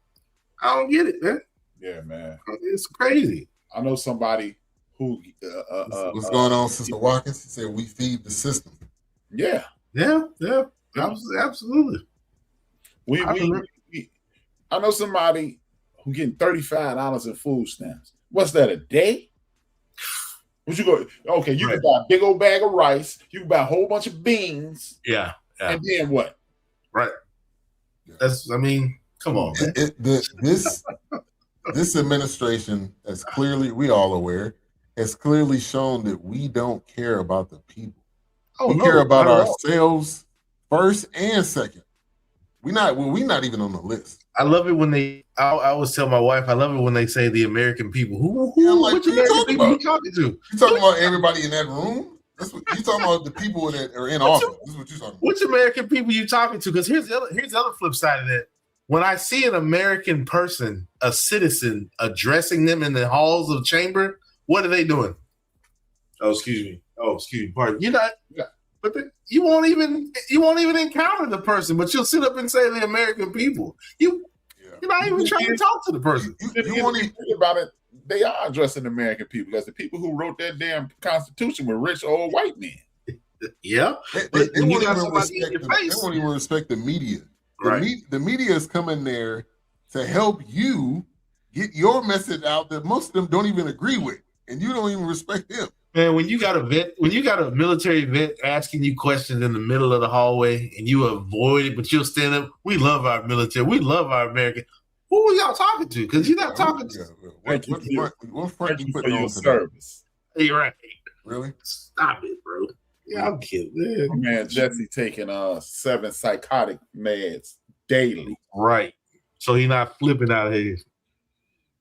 I don't get it, man. Yeah, man. It's crazy. I know somebody who what's going on, Sister Watkins? He said we feed the system. Yeah. Absolutely. I know somebody who getting $35 in food stamps. What's that, a day? Would you go? Okay, you can buy a big old bag of rice. You can buy a whole bunch of beans. Yeah. And then what? Right. Come on, man. This administration, as clearly we all aware, has clearly shown that we don't care about the people. We care about ourselves first and second. We not even on the list. I love it when I always tell my wife, I love it when they say the American people. Who like, which American people you talking to? You talking about everybody in that room? That's what you talking about. The people that are in office. This is what you talking about. Which American people you talking to? Because here's the other flip side of that. When I see an American person, a citizen, addressing them in the halls of chamber, what are they doing? Oh, excuse me. Pardon. You're not. But you won't even encounter the person, but you'll sit up and say the American people. You're not even trying to talk to the person. You won't even think about it. They are addressing the American people because the people who wrote that damn Constitution were rich old white men. Yeah, they won't even respect the media. Right. The media is coming there to help you get your message out that most of them don't even agree with, and you don't even respect them. Man, when you got a military vet asking you questions in the middle of the hallway and you avoid it, but you'll stand up. We love our military. We love our American. Who are y'all talking to? Because you're not talking to. What front you putting on service? Hey, right. Really? Stop it, bro. Yeah, I'm kidding. Man, Jesse taking 7 psychotic meds daily. Right. So he's not flipping out of here.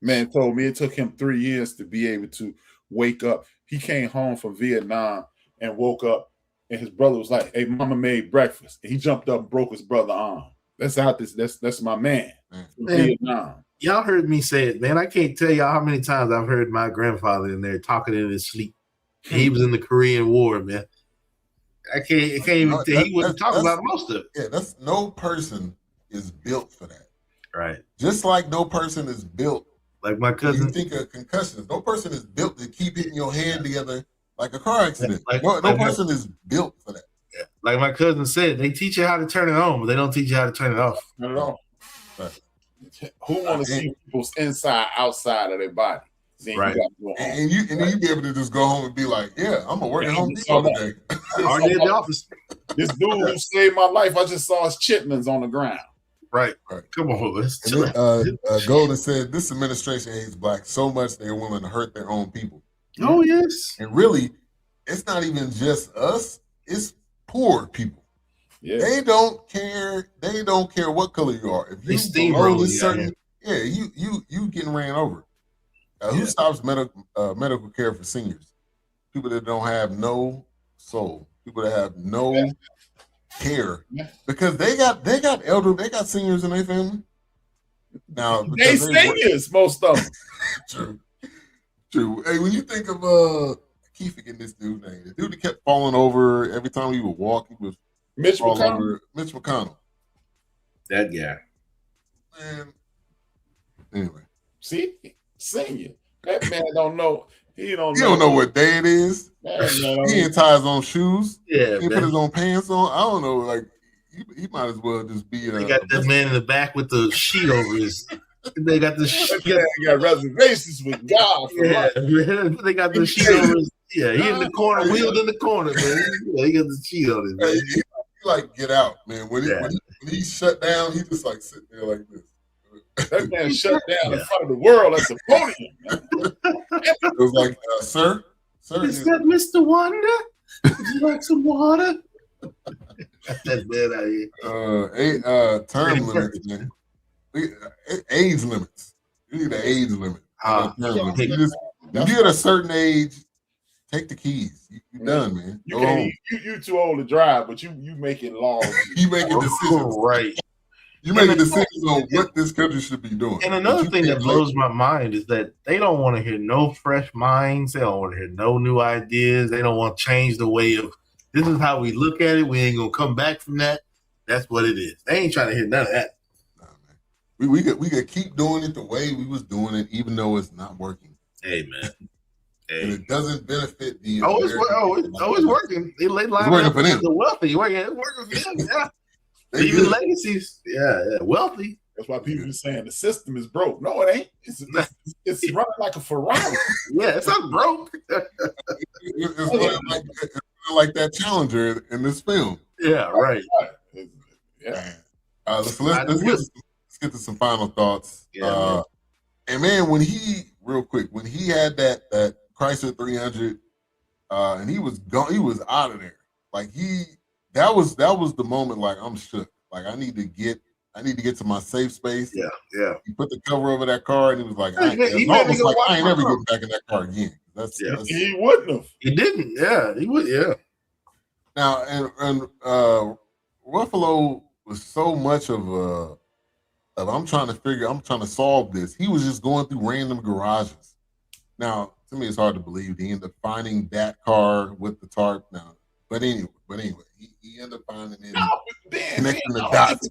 Man told me it took him 3 years to be able to wake up. He came home from Vietnam and woke up, and his brother was like, "Hey, mama made breakfast." And he jumped up and broke his brother's arm. That's my man from Vietnam. Y'all heard me say it, man. I can't tell y'all how many times I've heard my grandfather in there talking in his sleep. He was in the Korean War, man. I can't even he wouldn't talk about most of it. Yeah, that's no person is built for that. Right. Just like no person is built. Like my cousin. You think of concussions. No person is built to keep hitting your hand together like a car accident. No person is built for that. Yeah. Like my cousin said, they teach you how to turn it on, but they don't teach you how to turn it off. Not at all. Right. Who want to see people's inside, outside of their body? Right. And then you be able to just go home and be like, yeah, I'm gonna work at Home Depot today. Already in the office. This dude who saved my life, I just saw his chitlins on the ground. Right. Come on, let's chill out. Golden said this administration hates blacks so much they're willing to hurt their own people. Oh, yes. And really, it's not even just us, it's poor people. Yeah. They don't care what color you are. If you below this certain, you getting ran over. Who stops medical care for seniors? People that don't have no soul. People that have no care, because they got seniors in their family. Now they seniors, most of them. True. Hey, when you think of I keep forgetting this dude's name. The dude that kept falling over every time he would walk, he was Mitch McConnell. Mitch McConnell. That guy. Man. Anyway. See, senior. That man don't know. He don't know what day it is. He ain't tie his own shoes. Yeah, he put his own pants on. I don't know. Like he might as well just be. They got that man in the back with the sheet over his. They got the sheet. Got reservations with God. They got the sheet over his. Yeah, he in the corner, wheeled in the corner, man. Yeah, he got the sheet on his. Man. He like get out, man. When he shut down, he just like sitting there like this. That man shut down in front of the world at the podium. It was like, sir. Is that Mr. Wonder? Would you like some water? That's bad out here. Term limits, man. Age limits. You need an age limit. If you're at a certain age, take the keys. You're done, man. You too old to drive, but you making laws. You making decisions. Right. You make a decision on what this country should be doing. And another thing that blows my mind is that they don't want to hear no fresh minds. They don't want to hear no new ideas. They don't want to change the way of this is how we look at it. We ain't gonna come back from that. That's what it is. They ain't trying to hear none of that. Nah, man. We could keep doing it the way we was doing it, even though it's not working. Hey, man. And it doesn't benefit the. It's working. They line up for the wealthy. It's working for them. Yeah. Even legacies, wealthy. That's why people are saying the system is broke. No, it ain't. It's running like a Ferrari. It's not broke. It's like that Challenger in this film. Yeah, right. Yeah. Let's get to some final thoughts. Yeah, and man, when he had that Chrysler 300, and he was gone, he was out of there. Like that was the moment. Like I'm shook. Like I need to get I need to get to my safe space. Yeah, yeah. He put the cover over that car, and he was like, I ain't never getting back in that car again. That's he wouldn't have. He didn't. Yeah, he would. Yeah. Now, and Ruffalo was so much of I'm trying to solve this. He was just going through random garages. Now, to me, it's hard to believe he ended up finding that car with the tarp. Now, but anyway, he ended up finding it, connecting the dots.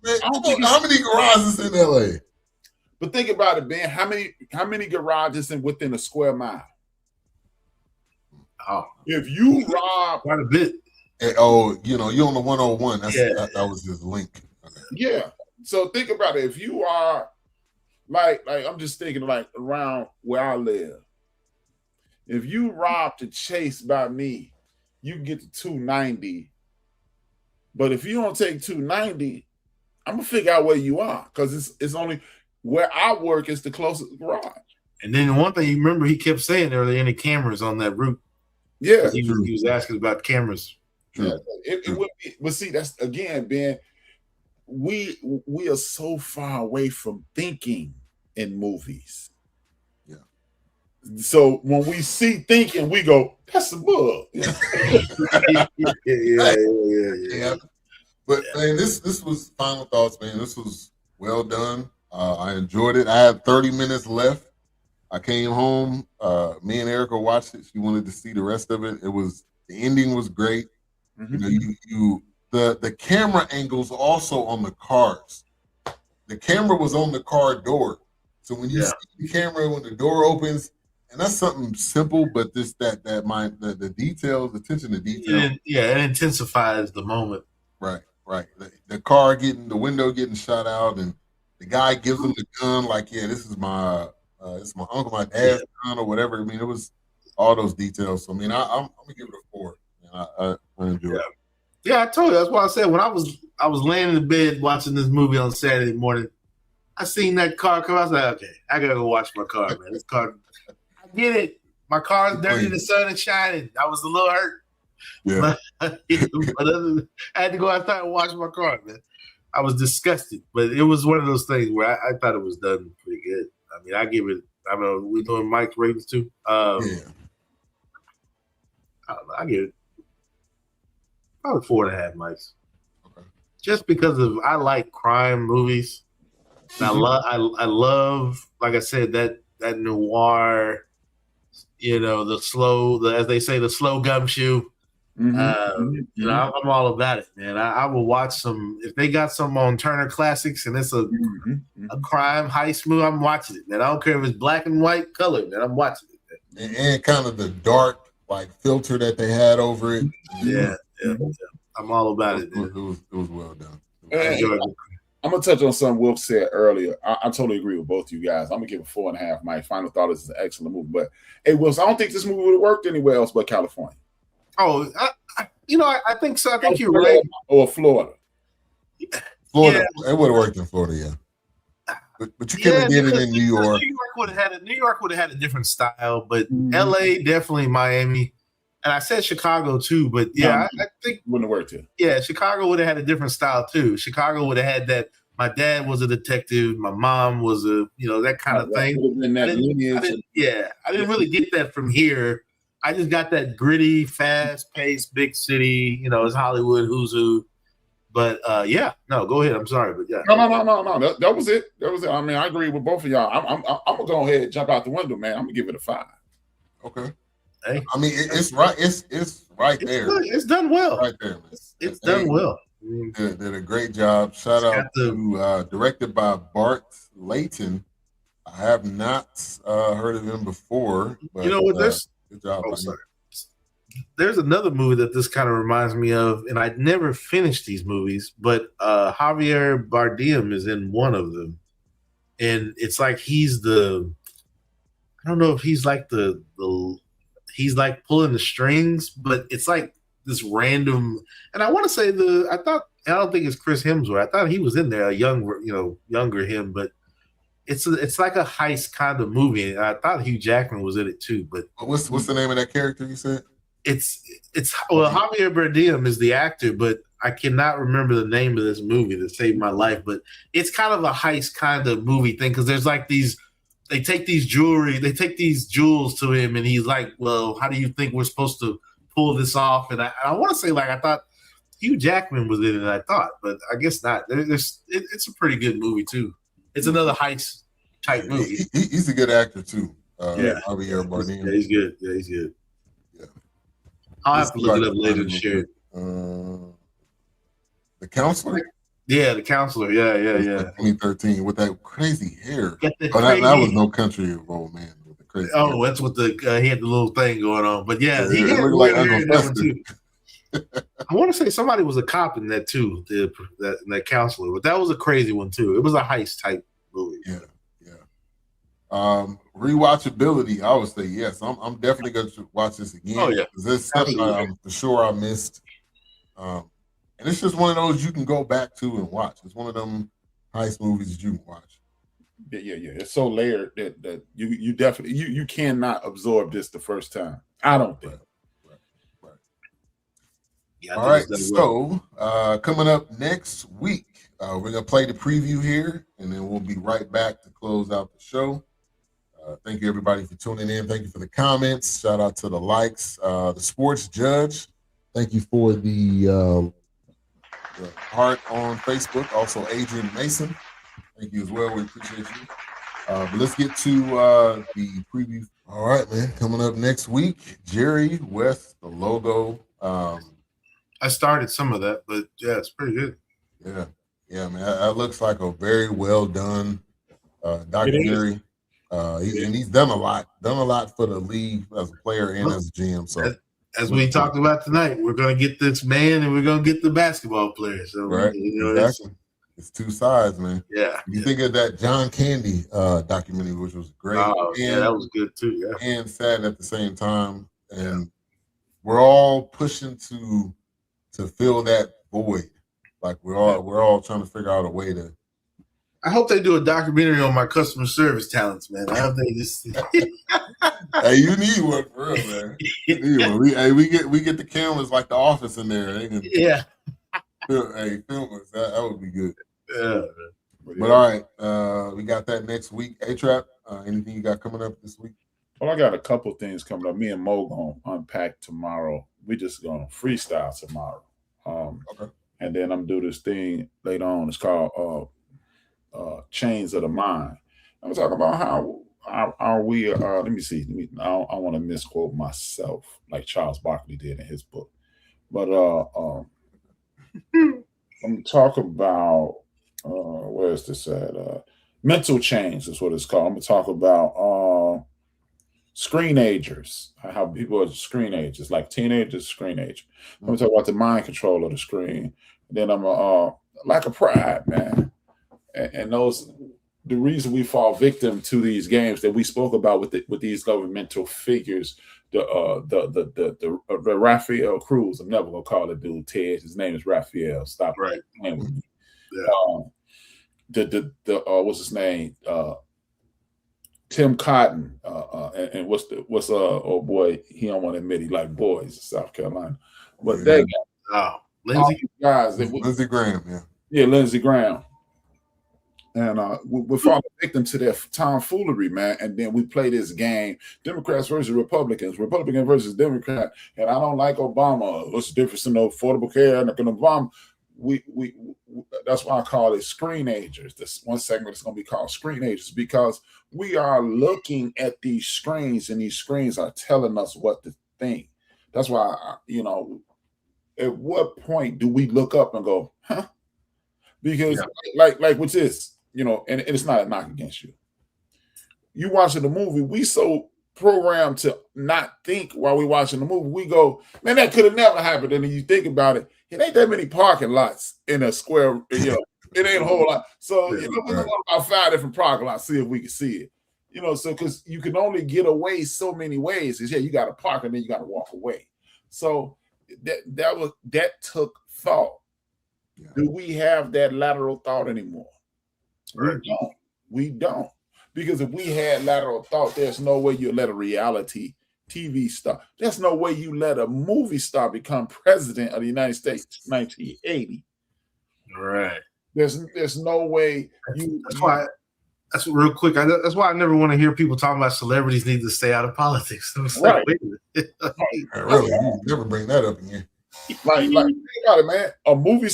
How many garages in LA? But think about it, Ben. How many garages within a square mile? Oh, if you rob quite a bit. Oh, you're on the 101. That was his link. Okay. Yeah. So think about it. If you are like I'm just thinking like around where I live. If you rob to Chase by me, you can get to 290. But if you don't take 290, I'm gonna figure out where you are because it's only where I work is the closest garage. And then one thing you remember, he kept saying there were any cameras on that route. Yeah, he was asking about cameras. Yeah, it would be. But see, that's again, Ben. We are so far away from thinking in movies. Yeah. So when we see thinking, we go, "That's a bug." Yeah. But man, this was final thoughts, man. This was well done. I enjoyed it. I had 30 minutes left. I came home. Me and Erica watched it. She wanted to see the rest of it. The ending was great. Mm-hmm. The camera angles also on the cars. The camera was on the car door. So when you see the camera when the door opens, and that's something simple, but the details, attention to detail. It intensifies the moment. Right. The car the window getting shot out, and the guy gives him the gun like, this is my uncle, my dad's gun or whatever. I mean, it was all those details. So I mean, I'm gonna give it a 4. I enjoyed it. Yeah, I told you. That's why I said when I was laying in the bed watching this movie on Saturday morning, I seen that car come. I was like, okay, I gotta go watch my car, man. This car, I get it. My car's dirty. The sun is shining. I was a little hurt. Yeah. But I had to go outside and watch my car, man. I was disgusted, but it was one of those things where I thought it was done pretty good. I mean, I give it. I don't know. We doing Mike's ratings too. I don't know. I give it probably 4.5 Mikes. Okay. Just because I like crime movies. And I love, like I said, that noir. The slow, as they say, the slow gumshoe. Mm-hmm. I'm all about it, man. I will watch some if they got some on Turner Classics and it's a crime heist movie. I'm watching it, man. I don't care if it's black and white color, man. I'm watching it, man. And kind of the dark filter that they had over it. Yeah. I'm all about it. It was well done. I'm gonna touch on something Wolf said earlier. I totally agree with both of you guys. I'm gonna give it 4.5. My final thought is an excellent movie, but hey, Wolf, I don't think this movie would have worked anywhere else but California. Oh, I think so. I think you're right. Or Florida. Florida, it would have worked in Florida, yeah. But you couldn't have did it in New York. New York would have had a different style, but LA definitely Miami, and I said Chicago too. But I think wouldn't have worked here. Yeah, Chicago would have had a different style too. Chicago would have had that. My dad was a detective. My mom was that kind of thing. I didn't really get that from here. I just got that gritty, fast-paced, big city. It's Hollywood, who's who. But go ahead. I'm sorry, but yeah. No. That was it. I mean, I agree with both of y'all. I'm gonna go ahead and jump out the window, man. I'm gonna give it a 5. Okay. Hey. I mean, it's right. It's right there. It's done well. Right there, man. It's done well. Did a great job. Shout out to directed by Bart Layton. I have not heard of him before. But, there's. Good job. Sorry. There's another movie that this kind of reminds me of, and I'd never finished these movies, but Javier Bardem is in one of them, and it's like he's I don't know if he's like he's like pulling the strings, but it's like this random. And I want to say I don't think it's Chris Hemsworth. I thought he was in there, a younger him, but. It's like a heist kind of movie. And I thought Hugh Jackman was in it too, but what's the name of that character you said? It's Javier Bardem is the actor, but I cannot remember the name of this movie that saved my life, but it's kind of a heist kind of movie thing because there's like they take these jewels to him, and he's like, "Well, how do you think we're supposed to pull this off?" And I want to say, like, I thought Hugh Jackman was in it. I thought, but I guess not. It's a pretty good movie too. It's another heist type movie. He's a good actor too. Javier Bardem. Yeah, he's good. Yeah, he's good. Yeah. I'll have to look it up later and share it. The Counselor? Yeah, The Counselor. Yeah. 2013 with that crazy hair. That was No Country Road, man. With the crazy hair. That's what he had the little thing going on. But yeah, he it had looked weird like hair in that one Uncle too. I want to say somebody was a cop in that too, that Counselor. But that was a crazy one too. It was a heist type movie. Yeah. Rewatchability, I would say yes. I'm definitely going to watch this again. Oh yeah, this stuff for sure I missed. And it's just one of those you can go back to and watch. It's one of them heist movies that you can watch. Yeah. It's so layered that you definitely you cannot absorb this the first time. I don't think. Right. Yeah, all right. So coming up next week, we're gonna play the preview here, and then we'll be right back to close out the show. Thank you everybody for tuning in. Thank you for the comments. Shout out to the likes. The Sports Judge. Thank you for the heart on Facebook. Also, Adrian Mason. Thank you as well. We appreciate you. But let's get to the preview. All right, man. Coming up next week, Jerry West, the logo. I started some of that, but yeah, it's pretty good. Yeah, man. That looks like a very well done documentary. And he's done a lot for the league as a player and as a GM. So as we talked about tonight, we're going to get this man and we're going to get the basketball player. So right, exactly. It's two sides, man. Yeah. You think of that John Candy documentary, which was great. Oh, yeah, that was good too. Yeah. And sad at the same time. And we're all pushing to fill that void. Like we're all trying to figure out a way to. I hope they do a documentary on my customer service talents, man. I hope they just. Hey, you need one for real, man. You need one. We get the cameras like The Office in there. They can film us. That would be good. Yeah. But all right, we got that next week. A-Trap, anything you got coming up this week? Well, I got a couple things coming up. Me and Mo gonna unpack tomorrow. We just gonna freestyle tomorrow. Okay. And then I'm gonna do this thing later on. It's called Chains of the Mind. I'm gonna talk about how are we. Let me see. I want to misquote myself, like Charles Barkley did in his book. But I'm gonna talk about where is this at? Mental change is what it's called. I'm gonna talk about screenagers, how people are screenagers, like teenagers, screenagers. I'm gonna talk about the mind control of the screen. And then I'm lack of pride, man. And those the reason we fall victim to these games that we spoke about with these governmental figures, the Raphael Cruz. I'm never gonna call it dude Ted. His name is Raphael. Stop right playing with me. Yeah. What's his name? Tim Cotton. And what's old boy? He don't want to admit he like boys in South Carolina, but they got Lindsey guys. Lindsey Graham, Lindsey Graham. And we're falling victim to their tomfoolery, man. And then we play this game: Democrats versus Republicans, Republican versus Democrat. And I don't like Obama. What's the difference in the Affordable Care and Obama? We that's why I call it screenagers. This one segment is going to be called screenagers because we are looking at these screens, and these screens are telling us what to think. That's why at what point do we look up and go, huh? Because like with this. And it's not a knock against you. You watching the movie, we so programmed to not think while we watching the movie. We go, man, that could have never happened. And then you think about it, it ain't that many parking lots in a square. It ain't a whole lot. So we're going about 5 different parking lots, see if we can see it. So because you can only get away so many ways. Is you got to park and then you got to walk away. So that took thought. Yeah. Do we have that lateral thought anymore? Right. We don't. Because if we had lateral thought, there's no way you let a reality TV star. There's no way you let a movie star become president of the United States in 1980. Right. There's no way That's why. That's real quick. That's why I never want to hear people talking about celebrities need to stay out of politics. I'm just like, wait a minute. Really, you never bring that up again. Like think about it, man.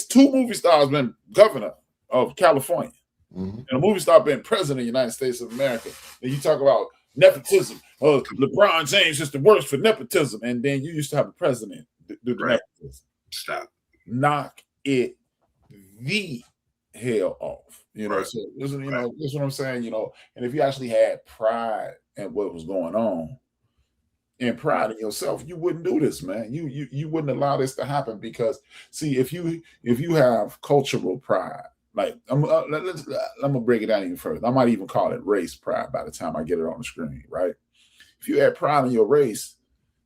Two movie stars been governor of California, and a movie star been president of the United States of America. And you talk about nepotism. LeBron James is the worst for nepotism, and then you used to have a president do the nepotism. Stop. Knock it the hell off. So this is what I'm saying. And if you actually had pride in what was going on and pride in yourself, you wouldn't do this, man. You wouldn't allow this to happen because, see, if you have cultural pride, like I'm gonna break it down even further. I might even call it race pride by the time I get it on the screen, right? If you had pride in your race,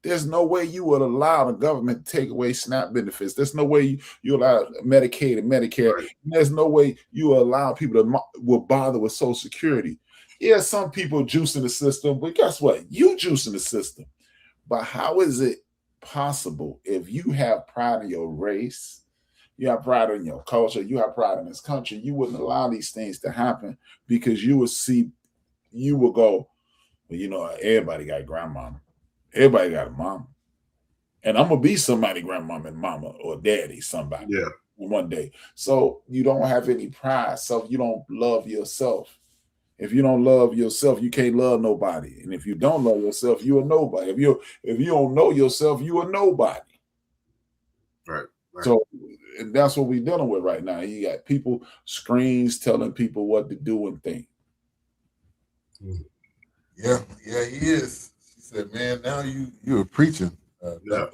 there's no way you would allow the government to take away SNAP benefits. There's no way you allow Medicaid and Medicare. Right. There's no way you allow people will bother with Social Security. Yeah, some people juicing the system, but guess what? You juicing the system. But how is it possible if you have pride in your race, you have pride in your culture, you have pride in this country, you wouldn't allow these things to happen because you will go, well, everybody got grandmama. Everybody got a mama. And I'm going to be somebody, grandmama and mama or daddy, somebody one day. So you don't have any pride. So you don't love yourself. If you don't love yourself, you can't love nobody. And if you don't love yourself, you are nobody. If you don't know yourself, you are nobody. Right. So that's what we're dealing with right now. You got screens telling people what to do and think. Yeah, he is. Said, man, now you're preaching. No,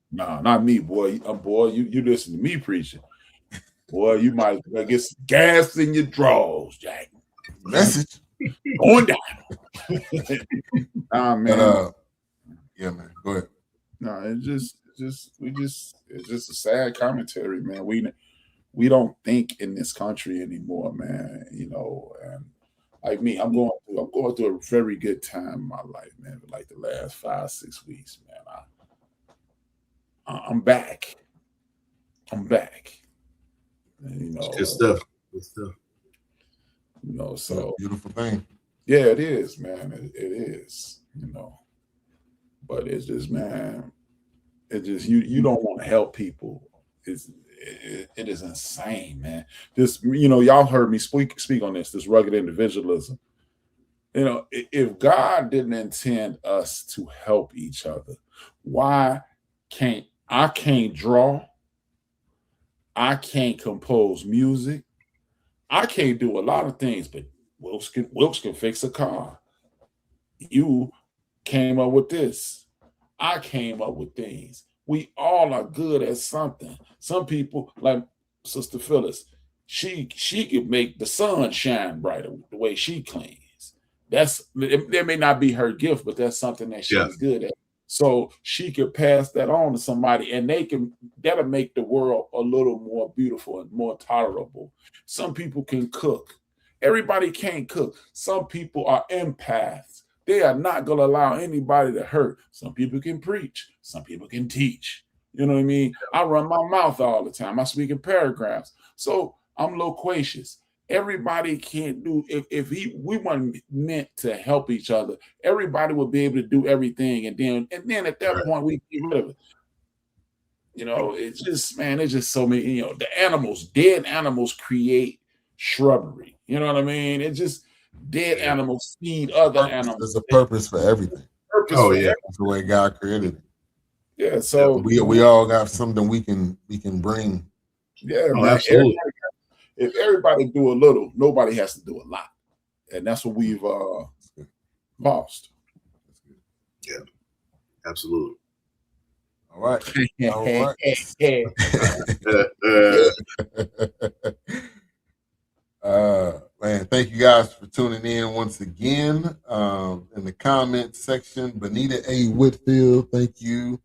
not me, boy. Boy, you listen to me preaching. Boy, you might get some gas in your drawers, Jack. Message going down. Man. Yeah, man. Go ahead. No, it's just a sad commentary, man. We don't think in this country anymore, man. And like me, I'm going through a very good time in my life, man. Like the last 5-6 weeks, man. I'm back. And, good stuff. So beautiful thing. Yeah, it is, man. It is, But it's just, man. It just you don't want to help people. It is insane, man. This, y'all heard me speak on this rugged individualism. If God didn't intend us to help each other, why can't I draw? I can't compose music. I can't do a lot of things, but Wilkes can fix a car. You came up with this. I came up with things. We all are good at something. Some people, like Sister Phyllis, she could make the sun shine brighter the way she cleans. That may not be her gift, but that's something that she's good at. So she could pass that on to somebody, and that'll make the world a little more beautiful and more tolerable. Some people can cook. Everybody can't cook. Some people are empaths. They are not going to allow anybody to hurt. Some people can preach. Some people can teach. You know what I mean? I run my mouth all the time. I speak in paragraphs. So I'm loquacious. Everybody can't do, if we weren't meant to help each other, everybody would be able to do everything. And then at that point, we get rid of it. It's just, man, it's just so many, dead animals create shrubbery. You know what I mean? It's just, dead animals feed other animals. There's a purpose for everything. That's the way God created it. Yeah, so we all got something we can bring. Yeah, man. Absolutely. If everybody do a little, nobody has to do a lot, and that's what we've lost. Yeah, absolutely. All right. Man, thank you guys for tuning in once again. In the comment section, Bonita A. Whitfield, thank you.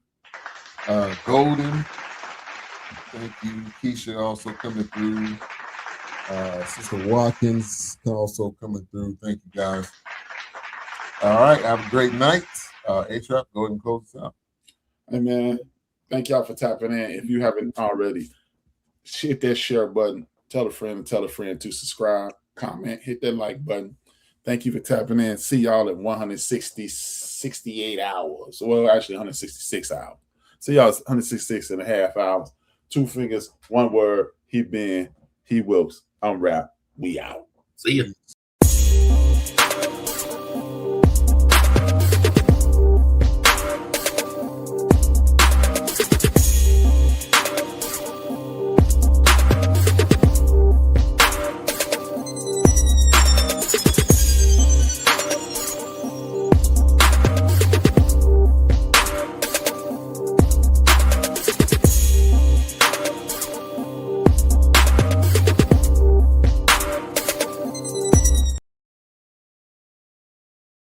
Golden, thank you. Keisha also coming through. Sister Watkins also coming through. Thank you guys. All right. Have a great night. A-Trap, go ahead and close this out. Hey, man, thank y'all for tapping in. If you haven't already, hit that share button. Tell a friend and tell a friend to subscribe, comment, hit that like button. Thank you for tapping in. See y'all in 68 hours. Well, actually 166 hours. See y'all 166 and a half hours. 2 fingers, 1 word. He been, he wills. I'm Rap. We out. See you.